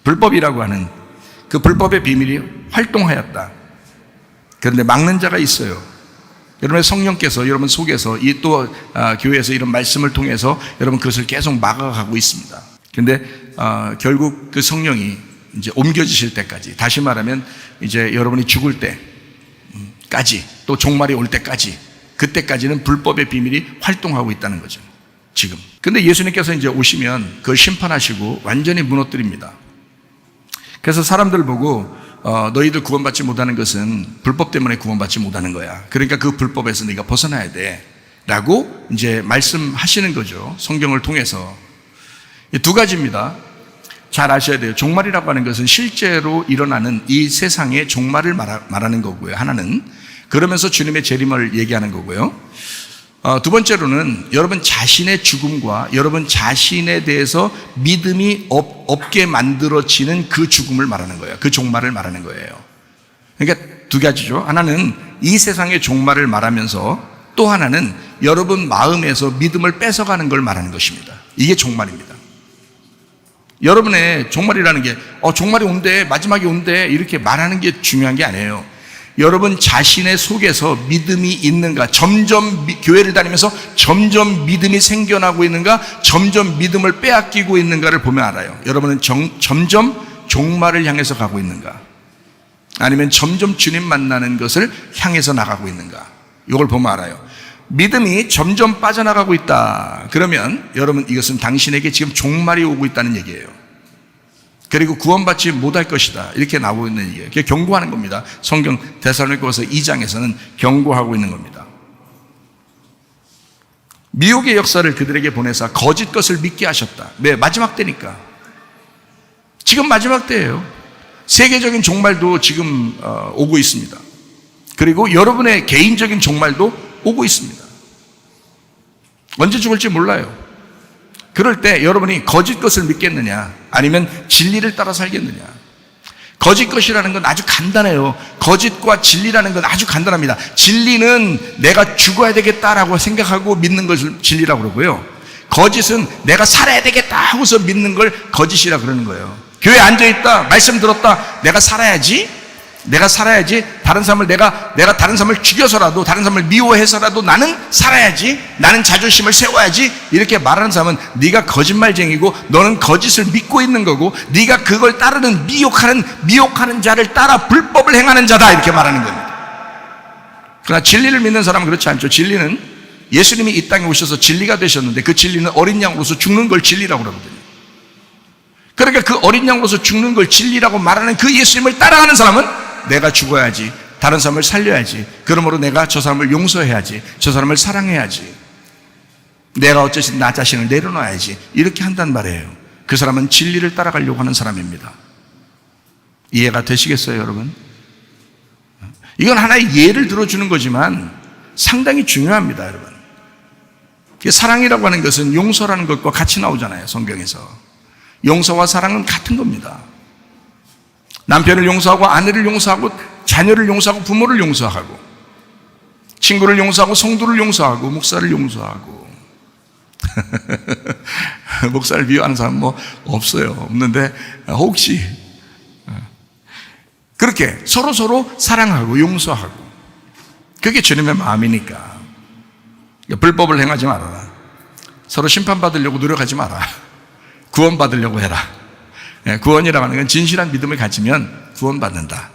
A: 불법이라고 하는 그 불법의 비밀이 활동하였다. 그런데 막는 자가 있어요. 여러분의 성령께서 여러분 속에서 이 또 교회에서 이런 말씀을 통해서 여러분 그것을 계속 막아가고 있습니다. 그런데 결국 그 성령이 이제 옮겨지실 때까지, 다시 말하면 이제 여러분이 죽을 때까지, 또 종말이 올 때까지, 그때까지는 불법의 비밀이 활동하고 있다는 거죠. 지금. 근데 예수님께서 이제 오시면 그걸 심판하시고 완전히 무너뜨립니다. 그래서 사람들 보고 너희들 구원받지 못하는 것은 불법 때문에 구원받지 못하는 거야. 그러니까 그 불법에서 네가 벗어나야 돼 라고 이제 말씀하시는 거죠. 성경을 통해서. 두 가지입니다. 잘 아셔야 돼요. 종말이라고 하는 것은 실제로 일어나는 이 세상의 종말을 말하는 거고요. 하나는 그러면서 주님의 재림을 얘기하는 거고요. 두 번째로는 여러분 자신의 죽음과 여러분 자신에 대해서 믿음이 없게 만들어지는 그 죽음을 말하는 거예요. 그 종말을 말하는 거예요. 그러니까 두 가지죠. 하나는 이 세상의 종말을 말하면서 또 하나는 여러분 마음에서 믿음을 뺏어가는 걸 말하는 것입니다. 이게 종말입니다. 여러분의 종말이라는 게 종말이 온대, 마지막이 온대 이렇게 말하는 게 중요한 게 아니에요. 여러분 자신의 속에서 믿음이 있는가, 점점 교회를 다니면서 점점 믿음이 생겨나고 있는가, 점점 믿음을 빼앗기고 있는가를 보면 알아요. 여러분은 점점 종말을 향해서 가고 있는가, 아니면 점점 주님 만나는 것을 향해서 나가고 있는가, 이걸 보면 알아요. 믿음이 점점 빠져나가고 있다 그러면 여러분 이것은 당신에게 지금 종말이 오고 있다는 얘기예요. 그리고 구원받지 못할 것이다 이렇게 나오고 있는 얘기예요. 그게 경고하는 겁니다. 성경 데살로니가서 2장에서는 경고하고 있는 겁니다. 미혹의 역사를 그들에게 보내사 거짓 것을 믿게 하셨다. 왜? 마지막 때니까. 지금 마지막 때예요. 세계적인 종말도 지금 오고 있습니다. 그리고 여러분의 개인적인 종말도 오고 있습니다. 언제 죽을지 몰라요. 그럴 때 여러분이 거짓 것을 믿겠느냐, 아니면 진리를 따라 살겠느냐. 거짓 것이라는 건 아주 간단해요. 거짓과 진리라는 건 아주 간단합니다. 진리는 내가 죽어야 되겠다라고 생각하고 믿는 것을 진리라고 그러고요. 거짓은 내가 살아야 되겠다 하고서 믿는 걸 거짓이라 그러는 거예요. 교회에 앉아있다, 말씀 들었다, 내가 살아야지, 다른 사람을 내가 다른 사람을 죽여서라도, 다른 사람을 미워해서라도 나는 살아야지, 나는 자존심을 세워야지 이렇게 말하는 사람은 네가 거짓말쟁이고 너는 거짓을 믿고 있는 거고, 네가 그걸 따르는 미혹하는 자를 따라 불법을 행하는 자다 이렇게 말하는 겁니다. 그러나 진리를 믿는 사람은 그렇지 않죠. 진리는 예수님이 이 땅에 오셔서 진리가 되셨는데 그 진리는 어린 양으로서 죽는 걸 진리라고 그러거든요. 그러니까 그 어린 양으로서 죽는 걸 진리라고 말하는 그 예수님을 따라가는 사람은 내가 죽어야지, 다른 사람을 살려야지, 그러므로 내가 저 사람을 용서해야지, 저 사람을 사랑해야지, 내가 어쩌시 나 자신을 내려놔야지 이렇게 한단 말이에요. 그 사람은 진리를 따라가려고 하는 사람입니다. 이해가 되시겠어요 여러분? 이건 하나의 예를 들어주는 거지만 상당히 중요합니다 여러분. 사랑이라고 하는 것은 용서라는 것과 같이 나오잖아요 성경에서. 용서와 사랑은 같은 겁니다. 남편을 용서하고, 아내를 용서하고, 자녀를 용서하고, 부모를 용서하고, 친구를 용서하고, 성도를 용서하고, 목사를 용서하고. 목사를 미워하는 사람 뭐 없어요. 없는데 혹시 그렇게 서로 사랑하고 용서하고, 그게 주님의 마음이니까. 불법을 행하지 말아라. 서로 심판받으려고 노력하지 마라. 구원받으려고 해라. 구원이라고 하는 건 진실한 믿음을 가지면 구원받는다.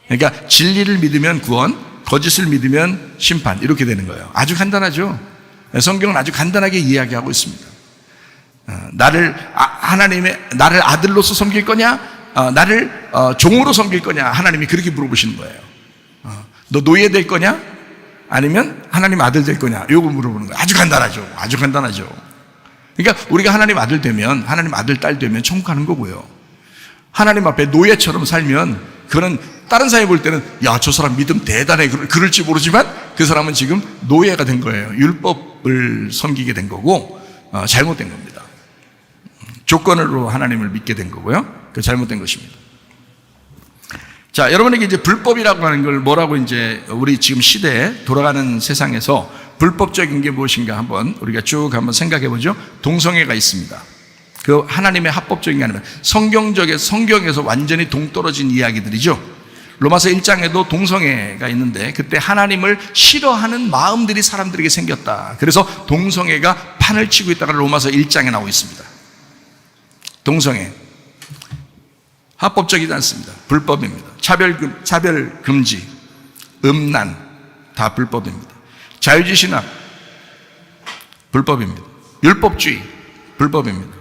A: 그러니까 진리를 믿으면 구원, 거짓을 믿으면 심판, 이렇게 되는 거예요. 아주 간단하죠. 성경은 아주 간단하게 이야기하고 있습니다. 나를 아들로서 섬길 거냐, 나를 종으로 섬길 거냐, 하나님이 그렇게 물어보시는 거예요. 너 노예 될 거냐, 아니면 하나님 아들 될 거냐, 이거 물어보는 거예요. 아주 간단하죠. 아주 간단하죠. 그러니까 우리가 하나님 아들 되면, 하나님 아들 딸 되면 천국 가는 거고요. 하나님 앞에 노예처럼 살면 그는 다른 사람이 볼 때는 야, 저 사람 믿음 대단해 그럴지 모르지만 그 사람은 지금 노예가 된 거예요. 율법을 섬기게 된 거고 잘못된 겁니다. 조건으로 하나님을 믿게 된 거고요. 그 잘못된 것입니다. 자, 여러분에게 이제 불법이라고 하는 걸 뭐라고 이제 우리 지금 시대에 돌아가는 세상에서 불법적인 게 무엇인가 한번 우리가 쭉 한번 생각해 보죠. 동성애가 있습니다. 그 하나님의 합법적인 게 아니면 성경에서 완전히 동떨어진 이야기들이죠. 로마서 1장에도 동성애가 있는데 그때 하나님을 싫어하는 마음들이 사람들에게 생겼다. 그래서 동성애가 판을 치고 있다가 로마서 1장에 나오고 있습니다. 동성애 합법적이지 않습니다. 불법입니다. 차별 금지, 음란 다 불법입니다. 자유주의 신학 불법입니다. 율법주의 불법입니다.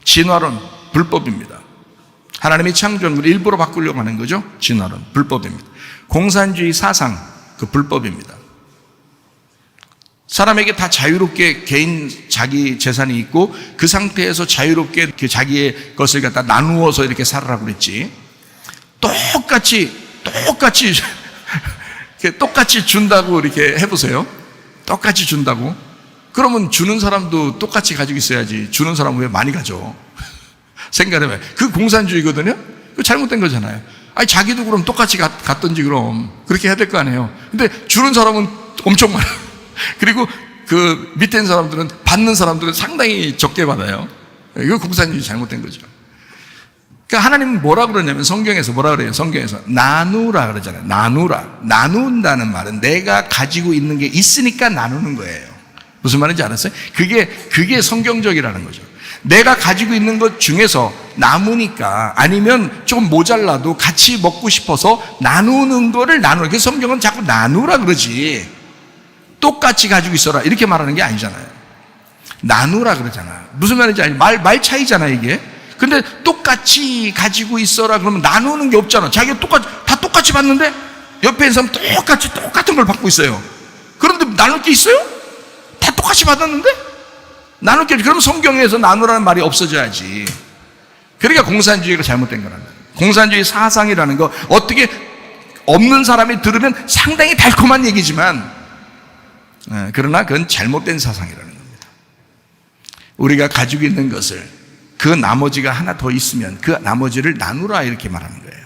A: 진화론 불법입니다. 하나님이 창조한 걸 일부러 바꾸려고 하는 거죠. 진화론 불법입니다. 공산주의 사상 그 불법입니다. 사람에게 다 자유롭게 개인 자기 재산이 있고 그 상태에서 자유롭게 자기의 것을 갖다 나누어서 이렇게 살아라고 그랬지. 똑같이 준다고 이렇게 해보세요. 똑같이 준다고. 그러면 주는 사람도 똑같이 가지고 있어야지. 주는 사람은 왜 많이 가져? 생각해봐요. 그 공산주의거든요. 그 잘못된 거잖아요. 아니 자기도 그럼 똑같이 갔던지 그럼 그렇게 해야 될 거 아니에요. 근데 주는 사람은 엄청 많아요. 그리고 그 밑에 있는 사람들은 받는 사람들은 상당히 적게 받아요. 이거 공산주의 잘못된 거죠. 그러니까 하나님은 뭐라 그러냐면 성경에서 뭐라 그래요? 성경에서 나누라 그러잖아요. 나눈다는 말은 내가 가지고 있는 게 있으니까 나누는 거예요. 무슨 말인지 알았어요? 그게 성경적이라는 거죠. 내가 가지고 있는 것 중에서 남으니까 아니면 좀 모자라도 같이 먹고 싶어서 나누는 거를 나누라. 그래서 성경은 자꾸 나누라 그러지 똑같이 가지고 있어라 이렇게 말하는 게 아니잖아요. 나누라 그러잖아. 무슨 말인지 알지? 말 차이잖아 이게. 근데 똑같이 가지고 있어라 그러면 나누는 게 없잖아. 자기가 다 똑같이 받는데 옆에 있는 사람 똑같은 걸 받고 있어요. 그런데 나눌 게 있어요? 다 똑같이 받았는데? 나눌 게 없지. 그럼 성경에서 나누라는 말이 없어져야지. 그러니까 공산주의가 잘못된 거란 말이에요. 공산주의 사상이라는 거 어떻게 없는 사람이 들으면 상당히 달콤한 얘기지만 그러나 그건 잘못된 사상이라는 겁니다. 우리가 가지고 있는 것을 그 나머지가 하나 더 있으면 그 나머지를 나누라 이렇게 말하는 거예요.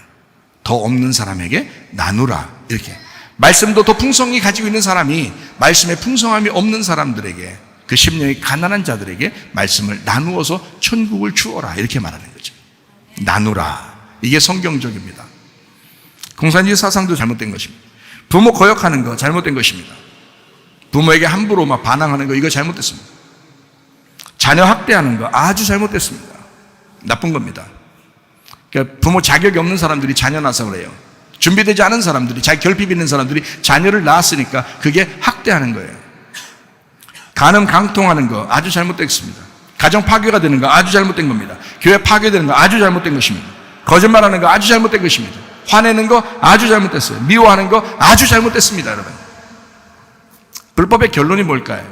A: 더 없는 사람에게 나누라 이렇게. 말씀도 더 풍성히 가지고 있는 사람이 말씀에 풍성함이 없는 사람들에게 그 심령이 가난한 자들에게 말씀을 나누어서 천국을 주어라 이렇게 말하는 거죠. 나누라. 이게 성경적입니다. 공산주의 사상도 잘못된 것입니다. 부모 거역하는 거 잘못된 것입니다. 부모에게 함부로 막 반항하는 거 이거 잘못됐습니다. 자녀 학대하는 거 아주 잘못됐습니다. 나쁜 겁니다. 그러니까 부모 자격이 없는 사람들이 자녀 낳아서 그래요. 준비되지 않은 사람들이 자기 결핍 있는 사람들이 자녀를 낳았으니까 그게 학대하는 거예요. 간음 강통하는 거 아주 잘못됐습니다. 가정 파괴가 되는 거 아주 잘못된 겁니다. 교회 파괴되는 거 아주 잘못된 것입니다. 거짓말하는 거 아주 잘못된 것입니다. 화내는 거 아주 잘못됐어요. 미워하는 거 아주 잘못됐습니다. 여러분, 불법의 결론이 뭘까요?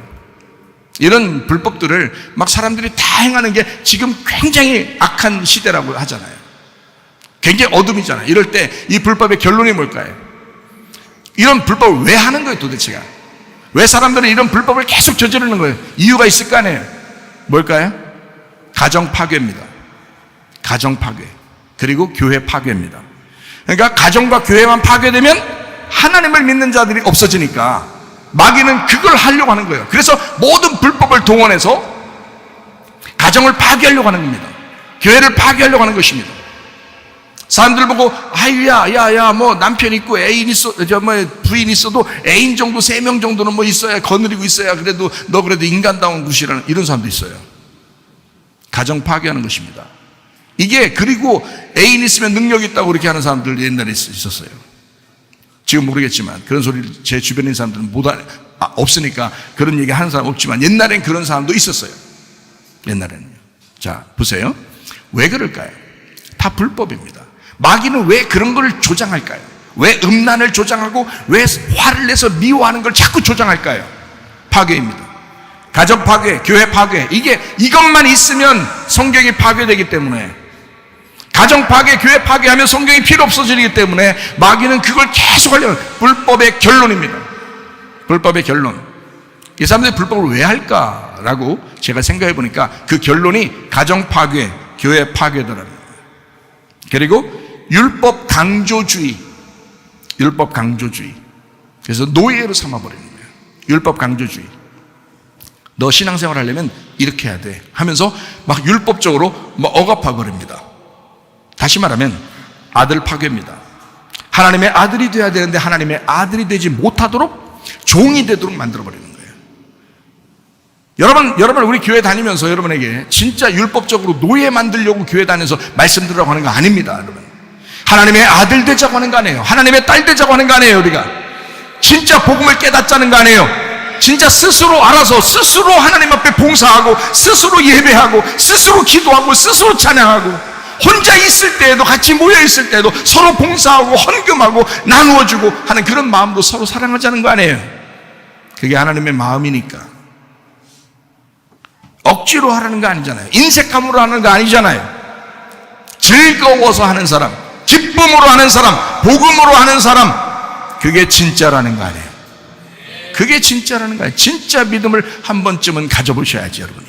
A: 이런 불법들을 막 사람들이 다 행하는 게 지금 굉장히 악한 시대라고 하잖아요. 굉장히 어둠이잖아요. 이럴 때 이 불법의 결론이 뭘까요? 이런 불법을 왜 하는 거예요 도대체가? 왜 사람들은 이런 불법을 계속 저지르는 거예요? 이유가 있을 거 아니에요? 뭘까요? 가정 파괴입니다. 가정 파괴. 그리고 교회 파괴입니다. 그러니까 가정과 교회만 파괴되면 하나님을 믿는 자들이 없어지니까 마귀는 그걸 하려고 하는 거예요. 그래서 모든 불법을 동원해서 가정을 파괴하려고 하는 겁니다. 교회를 파괴하려고 하는 것입니다. 사람들 보고 아유야 뭐 남편 있고 애인 있어 부인 있어도 애인 정도 3명 정도는 뭐 있어야 거느리고 있어야 그래도 너 그래도 인간다운 굿이라는 이런 사람도 있어요. 가정 파괴하는 것입니다. 이게, 그리고 애인 있으면 능력 있다고 그렇게 하는 사람들 옛날에 있었어요. 지금 모르겠지만 그런 소리를 제 주변에 있는 사람들은 없으니까 그런 얘기 하는 사람 없지만 옛날엔 그런 사람도 있었어요. 옛날에는요. 자, 보세요. 왜 그럴까요? 다 불법입니다. 마귀는 왜 그런 걸 조장할까요? 왜 음란을 조장하고 왜 화를 내서 미워하는 걸 자꾸 조장할까요? 파괴입니다. 가정 파괴, 교회 파괴, 이것만 있으면 성경이 파괴되기 때문에, 가정 파괴, 교회 파괴하면 성경이 필요 없어지기 때문에 마귀는 그걸 계속 하려는 불법의 결론입니다. 불법의 결론. 이 사람들이 불법을 왜 할까라고 제가 생각해 보니까 그 결론이 가정 파괴, 교회 파괴더라는 거예요. 그리고 율법 강조주의. 율법 강조주의. 그래서 노예로 삼아버리는 거예요. 율법 강조주의. 너 신앙생활 하려면 이렇게 해야 돼 하면서 막 율법적으로 막 억압해버립니다. 다시 말하면 아들 파괴입니다. 하나님의 아들이 돼야 되는데 하나님의 아들이 되지 못하도록 종이 되도록 만들어버리는 거예요. 여러분 우리 교회 다니면서 여러분에게 진짜 율법적으로 노예 만들려고 교회 다니면서 말씀 들으라고 하는 거 아닙니다. 여러분, 하나님의 아들 되자고 하는 거 아니에요. 하나님의 딸 되자고 하는 거 아니에요. 우리가 진짜 복음을 깨닫자는 거 아니에요. 진짜 스스로 알아서 스스로 하나님 앞에 봉사하고 스스로 예배하고 스스로 기도하고 스스로 찬양하고, 혼자 있을 때에도 같이 모여 있을 때에도 서로 봉사하고 헌금하고 나누어주고 하는 그런 마음으로 서로 사랑하자는 거 아니에요. 그게 하나님의 마음이니까. 억지로 하라는 거 아니잖아요. 인색함으로 하는 거 아니잖아요. 즐거워서 하는 사람, 기쁨으로 하는 사람, 복음으로 하는 사람, 그게 진짜라는 거 아니에요. 그게 진짜라는 거예요. 진짜 믿음을 한 번쯤은 가져보셔야지, 여러분이.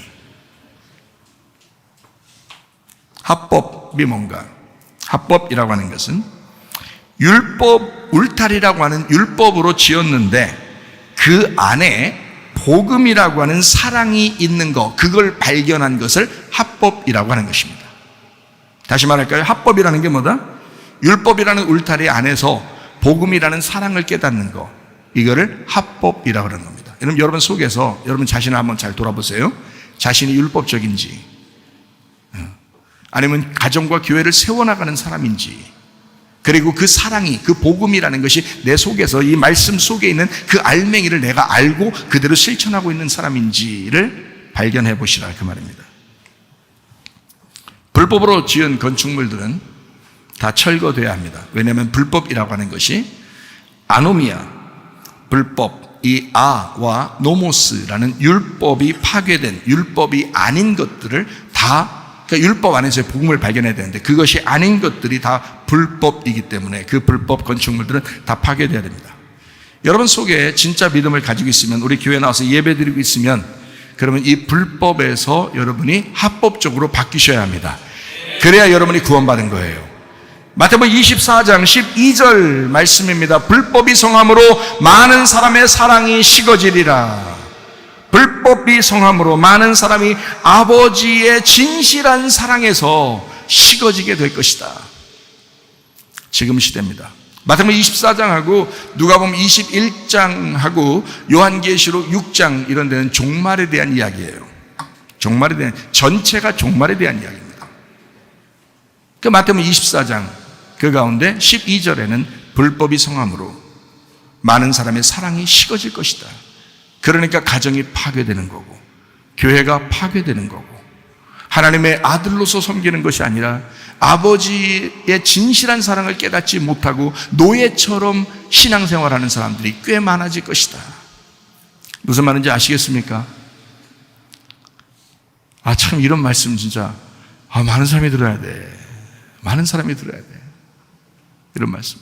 A: 합법이 뭔가? 합법이라고 하는 것은 율법, 울타리라고 하는 율법으로 지었는데 그 안에 복음이라고 하는 사랑이 있는 것, 그걸 발견한 것을 합법이라고 하는 것입니다. 다시 말할까요? 합법이라는 게 뭐다? 율법이라는 울타리 안에서 복음이라는 사랑을 깨닫는 것, 이거를 합법이라고 하는 겁니다. 여러분 속에서 여러분 자신을 한번 잘 돌아보세요. 자신이 율법적인지, 아니면 가정과 교회를 세워나가는 사람인지, 그리고 그 사랑이, 그 복음이라는 것이 내 속에서, 이 말씀 속에 있는 그 알맹이를 내가 알고 그대로 실천하고 있는 사람인지를 발견해 보시라, 그 말입니다. 불법으로 지은 건축물들은 다 철거돼야 합니다. 왜냐하면 불법이라고 하는 것이 아노미아, 불법, 이 아와 노모스라는 율법이 파괴된, 율법이 아닌 것들을 다, 그러니까 율법 안에서의 복음을 발견해야 되는데 그것이 아닌 것들이 다 불법이기 때문에 그 불법 건축물들은 다 파괴돼야 됩니다. 여러분 속에 진짜 믿음을 가지고 있으면, 우리 교회 나와서 예배 드리고 있으면, 그러면 이 불법에서 여러분이 합법적으로 바뀌셔야 합니다. 그래야 여러분이 구원받은 거예요. 마태복음 24장 12절 말씀입니다. 불법이 성함으로 많은 사람의 사랑이 식어지리라. 불법이 성함으로 많은 사람이 아버지의 진실한 사랑에서 식어지게 될 것이다. 지금 시대입니다. 마태복음 24장하고 누가복음 21장하고 요한계시록 6장 이런 데는 종말에 대한 이야기예요. 종말에 대한, 전체가 종말에 대한 이야기입니다. 그 마태복음 24장 그 가운데 12절에는 불법이 성함으로 많은 사람의 사랑이 식어질 것이다. 그러니까 가정이 파괴되는 거고, 교회가 파괴되는 거고, 하나님의 아들로서 섬기는 것이 아니라 아버지의 진실한 사랑을 깨닫지 못하고 노예처럼 신앙생활하는 사람들이 꽤 많아질 것이다. 무슨 말인지 아시겠습니까? 참 이런 말씀 진짜 많은 사람이 들어야 돼. 많은 사람이 들어야 돼. 이런 말씀.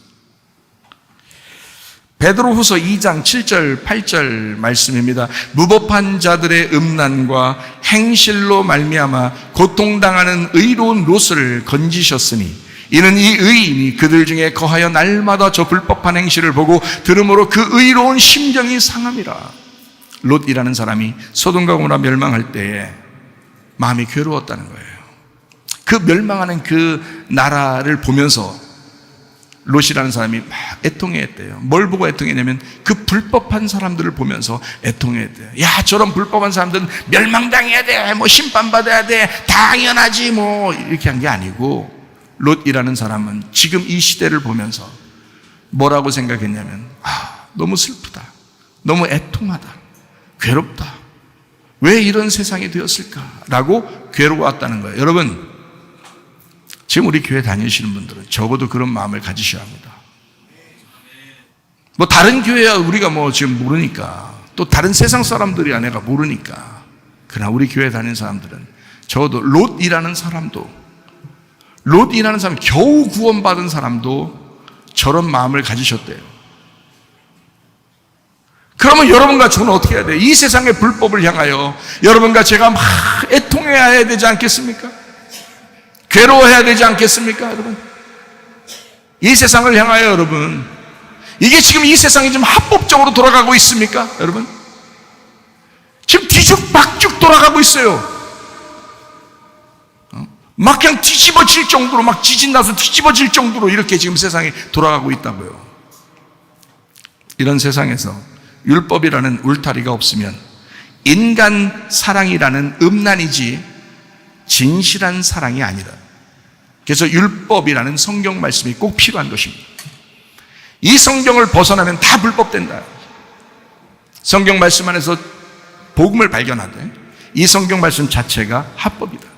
A: 베드로후서 2장 7절 8절 말씀입니다. 무법한 자들의 음란과 행실로 말미암아 고통당하는 의로운 롯을 건지셨으니 이는 이 의인이 그들 중에 거하여 날마다 저 불법한 행실을 보고 들음으로 그 의로운 심정이 상함이라. 롯이라는 사람이 소돔과 고모라 멸망할 때에 마음이 괴로웠다는 거예요. 그 멸망하는 그 나라를 보면서 롯이라는 사람이 막 애통해했대요. 뭘 보고 애통했냐면 그 불법한 사람들을 보면서 애통해했대요. 야, 저런 불법한 사람들은 멸망당해야 돼, 뭐 심판받아야 돼, 당연하지, 뭐 이렇게 한 게 아니고, 롯이라는 사람은 지금 이 시대를 보면서 뭐라고 생각했냐면, 너무 슬프다, 너무 애통하다, 괴롭다, 왜 이런 세상이 되었을까라고 괴로워왔다는 거예요. 여러분, 지금 우리 교회 다니시는 분들은 적어도 그런 마음을 가지셔야 합니다. 뭐 다른 교회야 우리가 뭐 지금 모르니까, 또 다른 세상 사람들이야 내가 모르니까, 그러나 우리 교회 다니는 사람들은 적어도 롯이라는 사람도, 롯이라는 사람, 겨우 구원받은 사람도 저런 마음을 가지셨대요. 그러면 여러분과 저는 어떻게 해야 돼요? 이 세상의 불법을 향하여 여러분과 제가 막 애통해야 되지 않겠습니까? 괴로워해야 되지 않겠습니까, 여러분? 이 세상을 향하여 여러분, 이게 지금 이 세상이 지금 합법적으로 돌아가고 있습니까, 여러분? 지금 뒤죽박죽 돌아가고 있어요. 막 그냥 뒤집어질 정도로, 막 지진 나서 뒤집어질 정도로 이렇게 지금 세상이 돌아가고 있다고요. 이런 세상에서 율법이라는 울타리가 없으면 인간 사랑이라는 음란이지 진실한 사랑이 아니다. 그래서 율법이라는 성경 말씀이 꼭 필요한 것입니다. 이 성경을 벗어나면 다 불법된다. 성경 말씀 안에서 복음을 발견하되 이 성경 말씀 자체가 합법이다.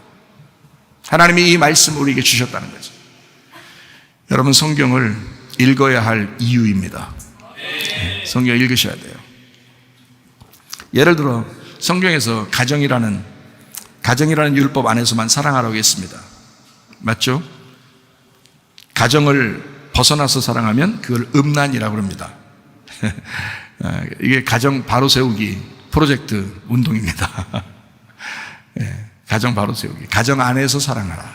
A: 하나님이 이 말씀을 우리에게 주셨다는 거죠. 여러분, 성경을 읽어야 할 이유입니다. 성경 읽으셔야 돼요. 예를 들어 성경에서 가정이라는 율법 안에서만 사랑하라고 했습니다. 맞죠? 가정을 벗어나서 사랑하면 그걸 음란이라고 합니다. 이게 가정 바로 세우기 프로젝트 운동입니다. 가정 바로 세우기. 가정 안에서 사랑하라.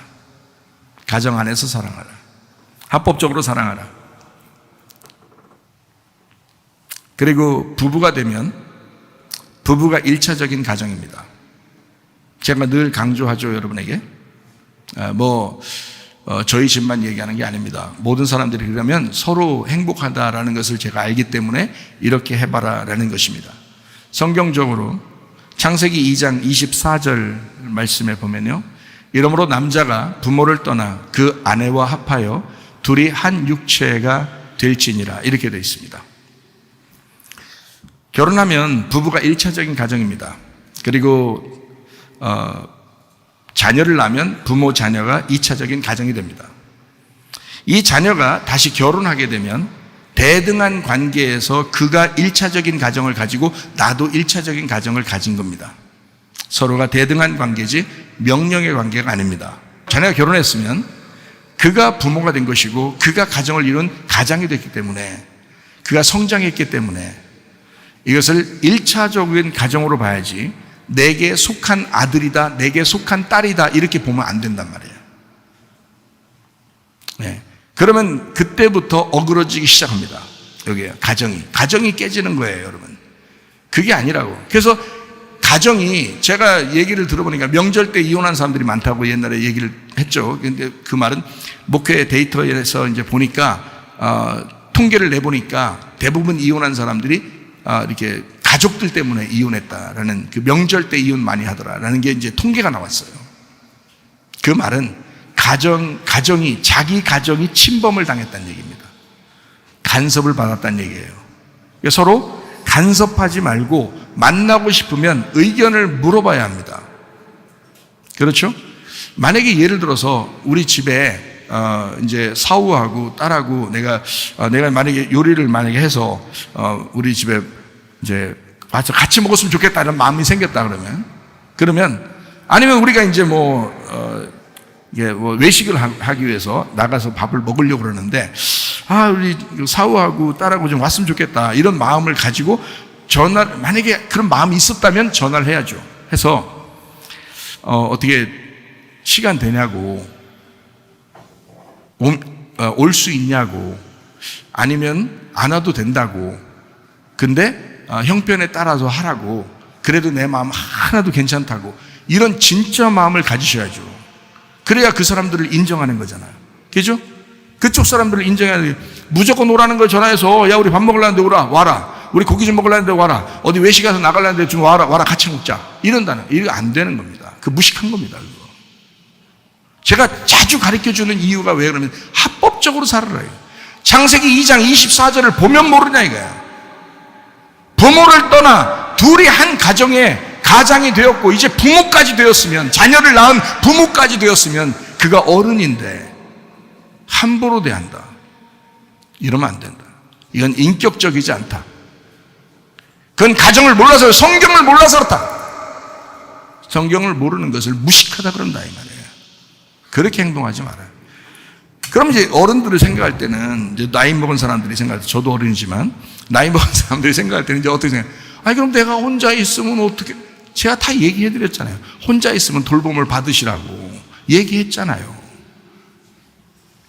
A: 가정 안에서 사랑하라. 합법적으로 사랑하라. 그리고 부부가 되면 부부가 1차적인 가정입니다. 제가 늘 강조하죠, 여러분에게. 저희 집만 얘기하는 게 아닙니다. 모든 사람들이 그러면 서로 행복하다라는 것을 제가 알기 때문에 이렇게 해봐라라는 것입니다. 성경적으로 창세기 2장 24절 말씀에 보면요, 이러므로 남자가 부모를 떠나 그 아내와 합하여 둘이 한 육체가 될지니라, 이렇게 되어 있습니다. 결혼하면 부부가 1차적인 가정입니다. 그리고 자녀를 낳으면 부모 자녀가 2차적인 가정이 됩니다. 이 자녀가 다시 결혼하게 되면 대등한 관계에서 그가 1차적인 가정을 가지고 나도 1차적인 가정을 가진 겁니다. 서로가 대등한 관계지 명령의 관계가 아닙니다. 자녀가 결혼했으면 그가 부모가 된 것이고 그가 가정을 이룬 가장이 됐기 때문에, 그가 성장했기 때문에 이것을 1차적인 가정으로 봐야지 내게 속한 아들이다, 내게 속한 딸이다 이렇게 보면 안 된단 말이에요. 네. 그러면 그때부터 어그러지기 시작합니다. 여기에요. 가정이 깨지는 거예요, 여러분. 그게 아니라고. 그래서 가정이, 제가 얘기를 들어보니까 명절 때 이혼한 사람들이 많다고 옛날에 얘기를 했죠. 근데 그 말은 목회 데이터에서 이제 보니까 통계를 내보니까 대부분 이혼한 사람들이 이렇게 가족들 때문에 이혼했다라는, 그 명절 때 이혼 많이 하더라라는 게 이제 통계가 나왔어요. 그 말은 자기 가정이 침범을 당했다는 얘기입니다. 간섭을 받았다는 얘기예요. 서로 간섭하지 말고 만나고 싶으면 의견을 물어봐야 합니다. 그렇죠? 만약에 예를 들어서 우리 집에 이제 사우하고 딸하고 내가 만약에 요리를 만약에 해서 우리 집에 이제 와서 같이 먹었으면 좋겠다 이런 마음이 생겼다 그러면 아니면 우리가 이제 외식을 하기 위해서 나가서 밥을 먹으려고 그러는데, 우리 사우하고 딸하고 좀 왔으면 좋겠다 이런 마음을 가지고 만약에 그런 마음이 있었다면 전화를 해야죠. 해서 어떻게 시간 되냐고, 올 수 있냐고, 아니면 안 와도 된다고, 근데 형편에 따라서 하라고, 그래도 내 마음 하나도 괜찮다고, 이런 진짜 마음을 가지셔야죠. 그래야 그 사람들을 인정하는 거잖아요. 그죠? 그쪽 사람들을 인정해야 돼. 무조건 오라는 걸 전화해서 야 우리 밥 먹으려는데 와라. 우리 고기 좀 먹으려는데 와라. 어디 외식 가서 나가려는데 좀 와라 같이 먹자. 이런다는 이거 안 되는 겁니다. 그 무식한 겁니다. 그거. 제가 자주 가르쳐주는 이유가 왜 그러면 합법적으로 살아라요. 창세기 2장 24절을 보면 모르냐 이거야. 부모를 떠나 둘이 한 가장이 되었고 이제 부모까지 되었으면, 자녀를 낳은 부모까지 되었으면 그가 어른인데 함부로 대한다. 이러면 안 된다. 이건 인격적이지 않다. 그건 가정을 몰라서, 성경을 몰라서 그렇다. 성경을 모르는 것을 무식하다 그런다 이 말이에요. 그렇게 행동하지 말아요. 그럼 이제 어른들을 생각할 때는, 이제 나이 먹은 사람들이 생각할 때, 저도 어른이지만 나이 먹은 사람들이 생각할 때는 이제 어떻게 생각해요? 아니 그럼 내가 혼자 있으면 어떻게, 제가 다 얘기해 드렸잖아요. 혼자 있으면 돌봄을 받으시라고 얘기했잖아요.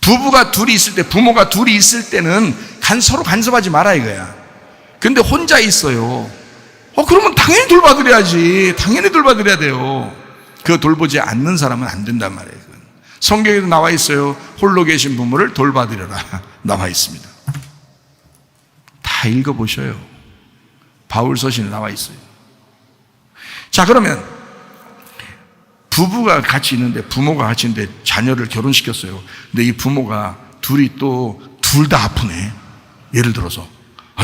A: 부부가 둘이 있을 때, 부모가 둘이 있을 때는 서로 간섭하지 마라 이거야. 근데 혼자 있어요. 그러면 당연히 돌봐드려야지. 당연히 돌봐드려야 돼요. 그 돌보지 않는 사람은 안 된단 말이에요. 성경에도 나와 있어요. 홀로 계신 부모를 돌봐드려라. 나와 있습니다. 다 읽어보셔요. 바울서신에 나와 있어요. 자, 그러면 부부가 같이 있는데, 부모가 같이 있는데 자녀를 결혼시켰어요. 근데 이 부모가 둘이 또 둘 다 아프네. 예를 들어서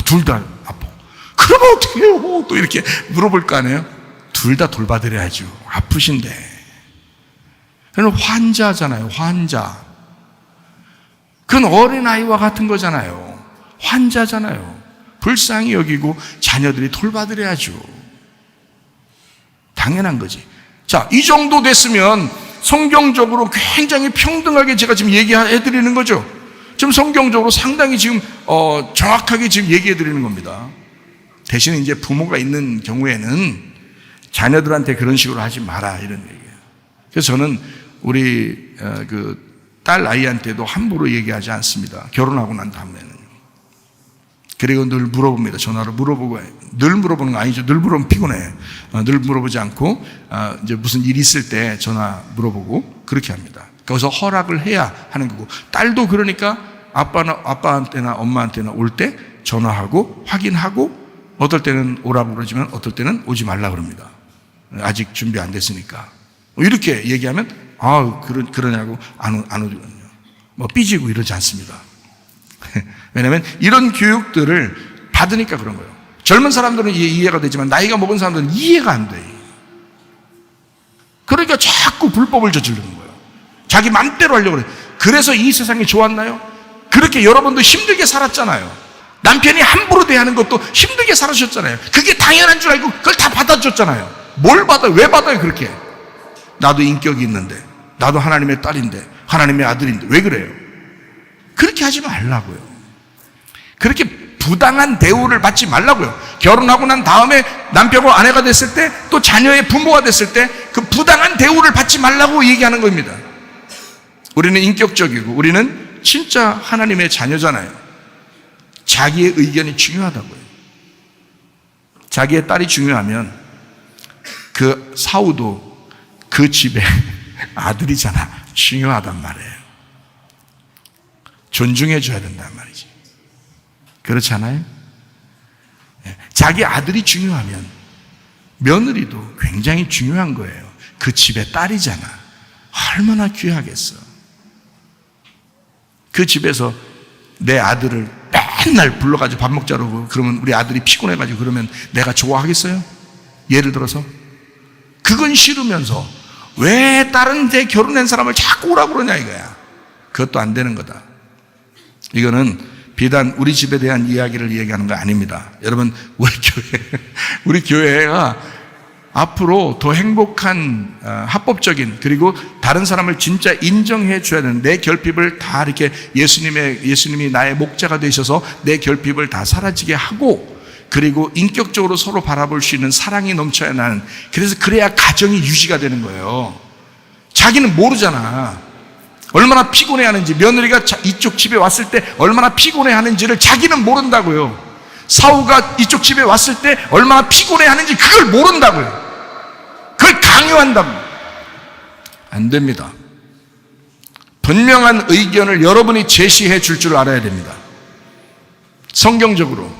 A: 둘 다 아파. 그러면 어떻게 해요? 또 이렇게 물어볼 거 아니에요? 둘 다 돌봐드려야죠. 아프신데. 그건 환자잖아요. 환자. 그건 어린아이와 같은 거잖아요. 환자잖아요. 불쌍히 여기고 자녀들이 돌봐드려야죠. 당연한 거지. 자, 이 정도 됐으면 성경적으로 굉장히 평등하게 제가 지금 얘기해 드리는 거죠. 지금 성경적으로 상당히 지금 정확하게 지금 얘기해 드리는 겁니다. 대신에 이제 부모가 있는 경우에는 자녀들한테 그런 식으로 하지 마라 이런 얘기예요. 그래서 저는 우리 그 딸 아이한테도 함부로 얘기하지 않습니다. 결혼하고 난 다음에는. 그리고 늘 물어봅니다. 전화로 물어보고. 늘 물어보는 거 아니죠. 늘 물어보면 피곤해. 늘 물어보지 않고 이제 무슨 일 있을 때 전화 물어보고 그렇게 합니다. 거기서 허락을 해야 하는 거고, 딸도 그러니까 아빠한테나 엄마한테나 올 때 전화하고 확인하고, 어떨 때는 오라고 그러지만 어떨 때는 오지 말라 그럽니다. 아직 준비 안 됐으니까. 이렇게 얘기하면 그러냐고 안 오거든요. 뭐 삐지고 이러지 않습니다. 왜냐하면 이런 교육들을 받으니까 그런 거예요. 젊은 사람들은 이해가 되지만 나이가 먹은 사람들은 이해가 안 돼. 그러니까 자꾸 불법을 저지르는 거예요. 자기 맘대로 하려고 그래. 그래서 이 세상이 좋았나요? 그렇게 여러분도 힘들게 살았잖아요. 남편이 함부로 대하는 것도 힘들게 살으셨잖아요. 그게 당연한 줄 알고 그걸 다 받아줬잖아요. 뭘 받아요? 왜 받아요 그렇게? 나도 인격이 있는데, 나도 하나님의 딸인데, 하나님의 아들인데 왜 그래요? 그렇게 하지 말라고요. 그렇게 부당한 대우를 받지 말라고요. 결혼하고 난 다음에 남편과 아내가 됐을 때, 또 자녀의 부모가 됐을 때 그 부당한 대우를 받지 말라고 얘기하는 겁니다. 우리는 인격적이고 우리는 진짜 하나님의 자녀잖아요. 자기의 의견이 중요하다고요. 자기의 딸이 중요하면 그 사우도 그 집의 아들이잖아. 중요하단 말이에요. 존중해 줘야 된단 말이지. 그렇지 않아요? 자기 아들이 중요하면 며느리도 굉장히 중요한 거예요. 그 집의 딸이잖아. 얼마나 귀하겠어. 그 집에서 내 아들을 맨날 불러가지고 밥 먹자고 그러면 우리 아들이 피곤해가지고 그러면 내가 좋아하겠어요? 예를 들어서 그건 싫으면서 왜 다른 데 결혼한 사람을 자꾸 오라고 그러냐 이거야. 그것도 안 되는 거다. 이거는 비단 우리 집에 대한 이야기를 얘기하는 거 아닙니다. 여러분, 우리 교회가 앞으로 더 행복한 합법적인, 그리고 다른 사람을 진짜 인정해 줘야 되는, 내 결핍을 다 이렇게 예수님이 나의 목자가 되셔서 내 결핍을 다 사라지게 하고, 그리고 인격적으로 서로 바라볼 수 있는 사랑이 넘쳐야 하는, 그래서 그래야 가정이 유지가 되는 거예요. 자기는 모르잖아. 얼마나 피곤해하는지, 며느리가 이쪽 집에 왔을 때 얼마나 피곤해하는지를 자기는 모른다고요. 사우가 이쪽 집에 왔을 때 얼마나 피곤해하는지 그걸 모른다고요. 그걸 강요한다고. 안 됩니다. 분명한 의견을 여러분이 제시해 줄 줄 알아야 됩니다. 성경적으로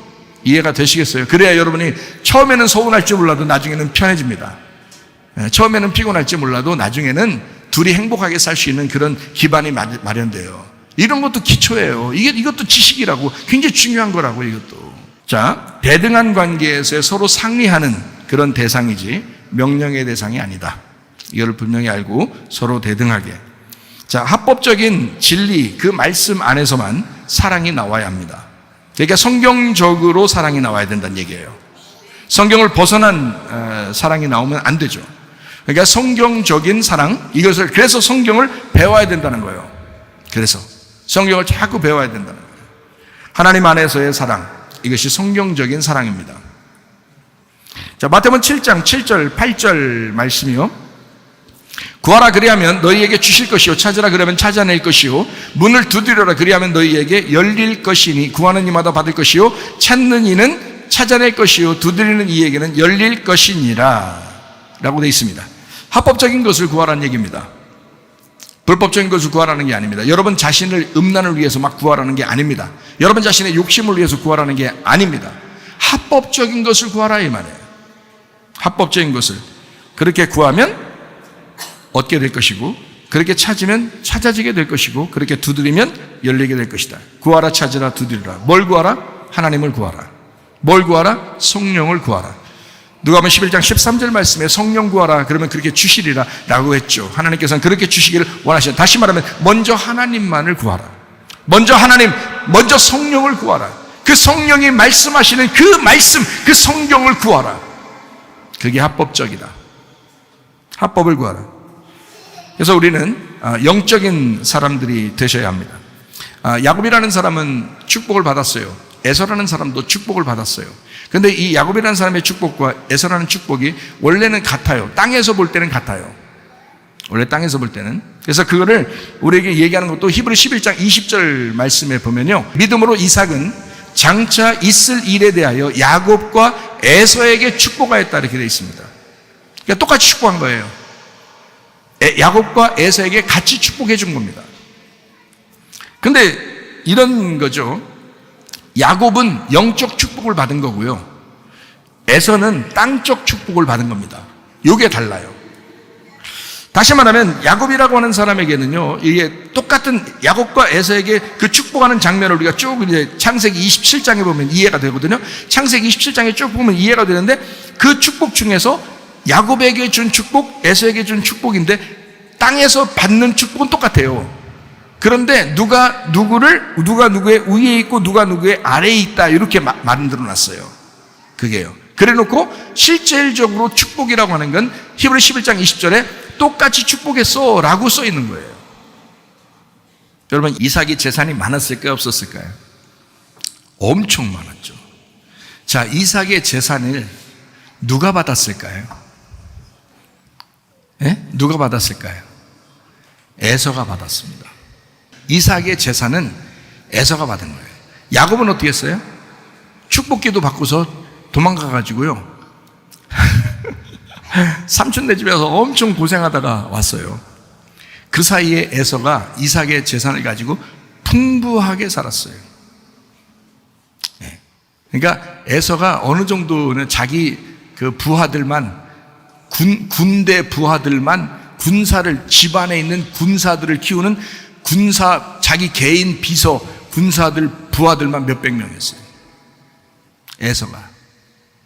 A: 이해가 되시겠어요? 그래야 여러분이 처음에는 서운할지 몰라도 나중에는 편해집니다. 처음에는 피곤할지 몰라도 나중에는 둘이 행복하게 살 수 있는 그런 기반이 마련돼요. 이런 것도 기초예요. 이것도 지식이라고, 굉장히 중요한 거라고, 이것도. 자, 대등한 관계에서 서로 상의하는 그런 대상이지 명령의 대상이 아니다. 이거를 분명히 알고 서로 대등하게. 자, 합법적인 진리, 그 말씀 안에서만 사랑이 나와야 합니다. 그러니까 성경적으로 사랑이 나와야 된다는 얘기예요. 성경을 벗어난 사랑이 나오면 안 되죠. 그러니까 성경적인 사랑, 이것을, 그래서 성경을 배워야 된다는 거예요. 그래서 성경을 자꾸 배워야 된다는 거예요. 하나님 안에서의 사랑, 이것이 성경적인 사랑입니다. 자, 마태복음 7장 7절 8절 말씀이요. 구하라 그리하면 너희에게 주실 것이요, 찾으라 그러면 찾아낼 것이요, 문을 두드려라 그리하면 너희에게 열릴 것이니 구하는 이마다 받을 것이요, 찾는 이는 찾아낼 것이요, 두드리는 이에게는 열릴 것이니라 라고 되어 있습니다. 합법적인 것을 구하라는 얘기입니다. 불법적인 것을 구하라는 게 아닙니다. 여러분 자신을 음란을 위해서 막 구하라는 게 아닙니다. 여러분 자신의 욕심을 위해서 구하라는 게 아닙니다. 합법적인 것을 구하라 이 말이에요. 합법적인 것을 그렇게 구하면 얻게 될 것이고, 그렇게 찾으면 찾아지게 될 것이고, 그렇게 두드리면 열리게 될 것이다. 구하라, 찾으라, 두드리라. 뭘 구하라? 하나님을 구하라. 뭘 구하라? 성령을 구하라. 누가복음 11장 13절 말씀에 성령 구하라 그러면 그렇게 주시리라 라고 했죠. 하나님께서는 그렇게 주시기를 원하시죠. 다시 말하면 먼저 하나님만을 구하라. 먼저 하나님, 먼저 성령을 구하라. 그 성령이 말씀하시는 그 말씀, 그 성경을 구하라. 그게 합법적이다. 합법을 구하라. 그래서 우리는 영적인 사람들이 되셔야 합니다. 야곱이라는 사람은 축복을 받았어요. 에서라는 사람도 축복을 받았어요. 그런데 이 야곱이라는 사람의 축복과 에서라는 축복이 원래는 같아요. 땅에서 볼 때는 같아요. 원래 땅에서 볼 때는. 그래서 그거를 우리에게 얘기하는 것도 히브리 11장 20절 말씀에 보면요, 믿음으로 이삭은 장차 있을 일에 대하여 야곱과 에서에게 축복하였다 이렇게 되어 있습니다. 그러니까 똑같이 축복한 거예요. 야곱과 에서에게 같이 축복해 준 겁니다. 근데 이런 거죠. 야곱은 영적 축복을 받은 거고요, 에서는 땅적 축복을 받은 겁니다. 이게 달라요. 다시 말하면 야곱이라고 하는 사람에게는요, 이게 똑같은 야곱과 에서에게 그 축복하는 장면을 우리가 쭉 이제 창세기 27장에 보면 이해가 되거든요. 창세기 27장에 쭉 보면 이해가 되는데, 그 축복 중에서 야곱에게 준 축복, 에서에게 준 축복인데 땅에서 받는 축복은 똑같아요. 그런데 누가 누구의 위에 있고 누가 누구의 아래에 있다 이렇게 만들어 놨어요. 그게요. 그래 놓고 실질적으로 축복이라고 하는 건 히브리 11장 20절에 똑같이 축복했어 라고 써 있는 거예요. 여러분, 이삭이 재산이 많았을까요, 없었을까요? 엄청 많았죠. 자, 이삭의 재산을 누가 받았을까요? 누가 받았을까요? 에서가 받았습니다. 이삭의 재산은 에서가 받은 거예요. 야곱은 어떻게 했어요? 축복기도 받고서 도망가가지고요 삼촌네 집에서 엄청 고생하다가 왔어요. 그 사이에 에서가 이삭의 재산을 가지고 풍부하게 살았어요. 그러니까 에서가 어느 정도는 자기 그 부하들만, 군대 부하들만, 군사를, 집안에 있는 군사들을 키우는 군사, 자기 개인 비서, 군사들, 부하들만 몇백 명이었어요. 에서가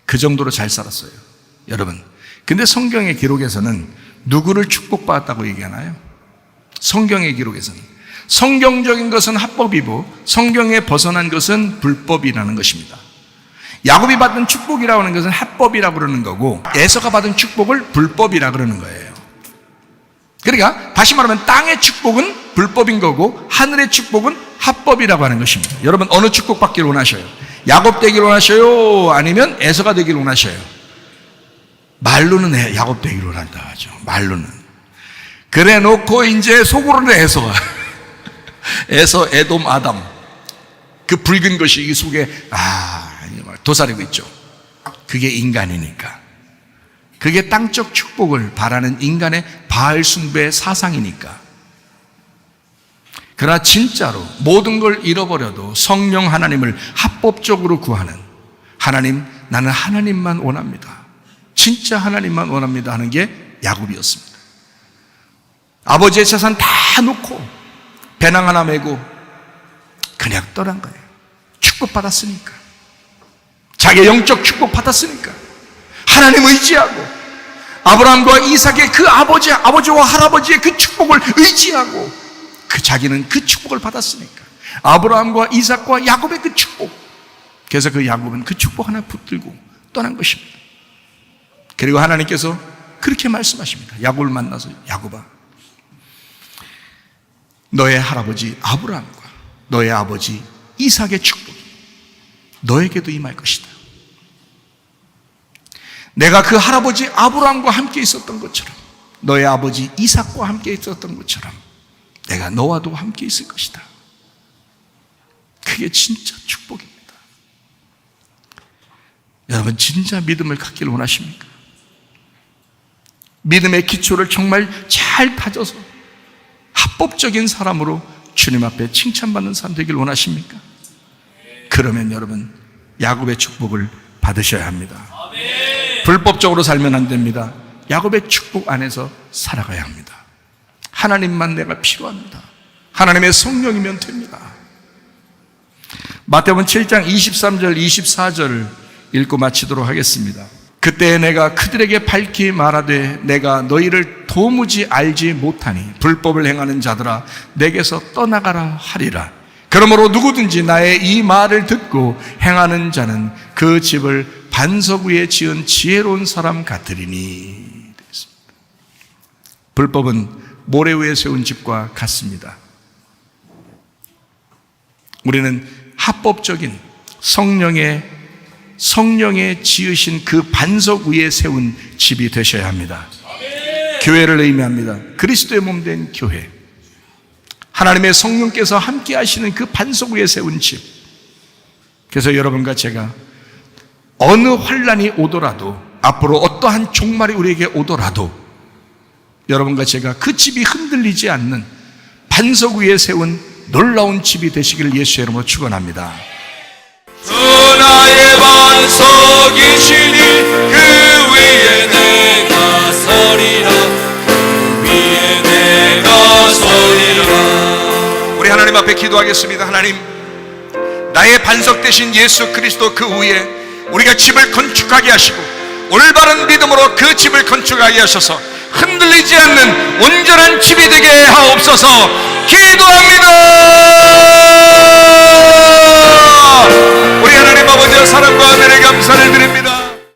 A: 그 정도로 잘 살았어요, 여러분. 근데 성경의 기록에서는 누구를 축복받았다고 얘기하나요? 성경의 기록에서는 성경적인 것은 합법이고 성경에 벗어난 것은 불법이라는 것입니다. 야곱이 받은 축복이라고 하는 것은 합법이라고 그러는 거고, 에서가 받은 축복을 불법이라고 그러는 거예요. 그러니까 다시 말하면 땅의 축복은 불법인 거고 하늘의 축복은 합법이라고 하는 것입니다. 여러분, 어느 축복 받기를 원하셔요? 야곱 되기를 원하셔요? 아니면 에서가 되기를 원하셔요? 말로는 야곱 되기를 원한다 하죠. 말로는. 그래 놓고 이제 속으로는 에서가 에서, 에돔, 아담, 그 붉은 것이 이 속에 도사리고 있죠. 그게 인간이니까. 그게 땅적 축복을 바라는 인간의 바알 숭배의 사상이니까. 그러나 진짜로 모든 걸 잃어버려도 성령 하나님을 합법적으로 구하는 하나님, 나는 하나님만 원합니다, 진짜 하나님만 원합니다 하는 게 야곱이었습니다. 아버지의 재산 다 놓고 배낭 하나 메고 그냥 떠난 거예요. 축복받았으니까, 자기의 영적 축복받았으니까, 하나님 의지하고 아브라함과 이삭의 그 아버지와 할아버지의 그 축복을 의지하고 자기는 그 축복을 받았으니까, 아브라함과 이삭과 야곱의 그 축복, 그래서 그 야곱은 그 축복 하나 붙들고 떠난 것입니다. 그리고 하나님께서 그렇게 말씀하십니다. 야곱을 만나서, 야곱아, 너의 할아버지 아브라함과 너의 아버지 이삭의 축복이 너에게도 임할 것이다. 내가 그 할아버지 아브라함과 함께 있었던 것처럼, 너의 아버지 이삭과 함께 있었던 것처럼 내가 너와도 함께 있을 것이다. 그게 진짜 축복입니다. 여러분, 진짜 믿음을 갖기를 원하십니까? 믿음의 기초를 정말 잘 다져서 합법적인 사람으로 주님 앞에 칭찬받는 사람 되길 원하십니까? 그러면 여러분, 야곱의 축복을 받으셔야 합니다. 불법적으로 살면 안 됩니다. 야곱의 축복 안에서 살아가야 합니다. 하나님만 내가 필요합니다. 하나님의 성령이면 됩니다. 마태복음 7장 23절 24절을 읽고 마치도록 하겠습니다. 그때 내가 그들에게 밝히 말하되 내가 너희를 도무지 알지 못하니 불법을 행하는 자들아 내게서 떠나가라 하리라. 그러므로 누구든지 나의 이 말을 듣고 행하는 자는 그 집을 반석 위에 지은 지혜로운 사람 같으리니. 불법은 모래 위에 세운 집과 같습니다. 우리는 합법적인 성령의 지으신 그 반석 위에 세운 집이 되셔야 합니다. 교회를 의미합니다. 그리스도의 몸 된 교회, 하나님의 성령께서 함께 하시는 그 반석 위에 세운 집. 그래서 여러분과 제가 어느 환난이 오더라도, 앞으로 어떠한 종말이 우리에게 오더라도 여러분과 제가 그 집이 흔들리지 않는 반석 위에 세운 놀라운 집이 되시기를 예수의 이름으로 축원합니다.
B: 주 나의 반석이시니 그 위에 내가 서리라, 그 위에 내가 서리라.
A: 우리 하나님 앞에 기도하겠습니다. 하나님, 나의 반석 되신 예수 그리스도 그 위에 우리가 집을 건축하게 하시고 올바른 믿음으로 그 집을 건축하게 하셔서 흔들리지 않는 온전한 집이 되게 하옵소서. 기도합니다. 우리 하나님 아버지의 사랑과 은혜에 감사를 드립니다.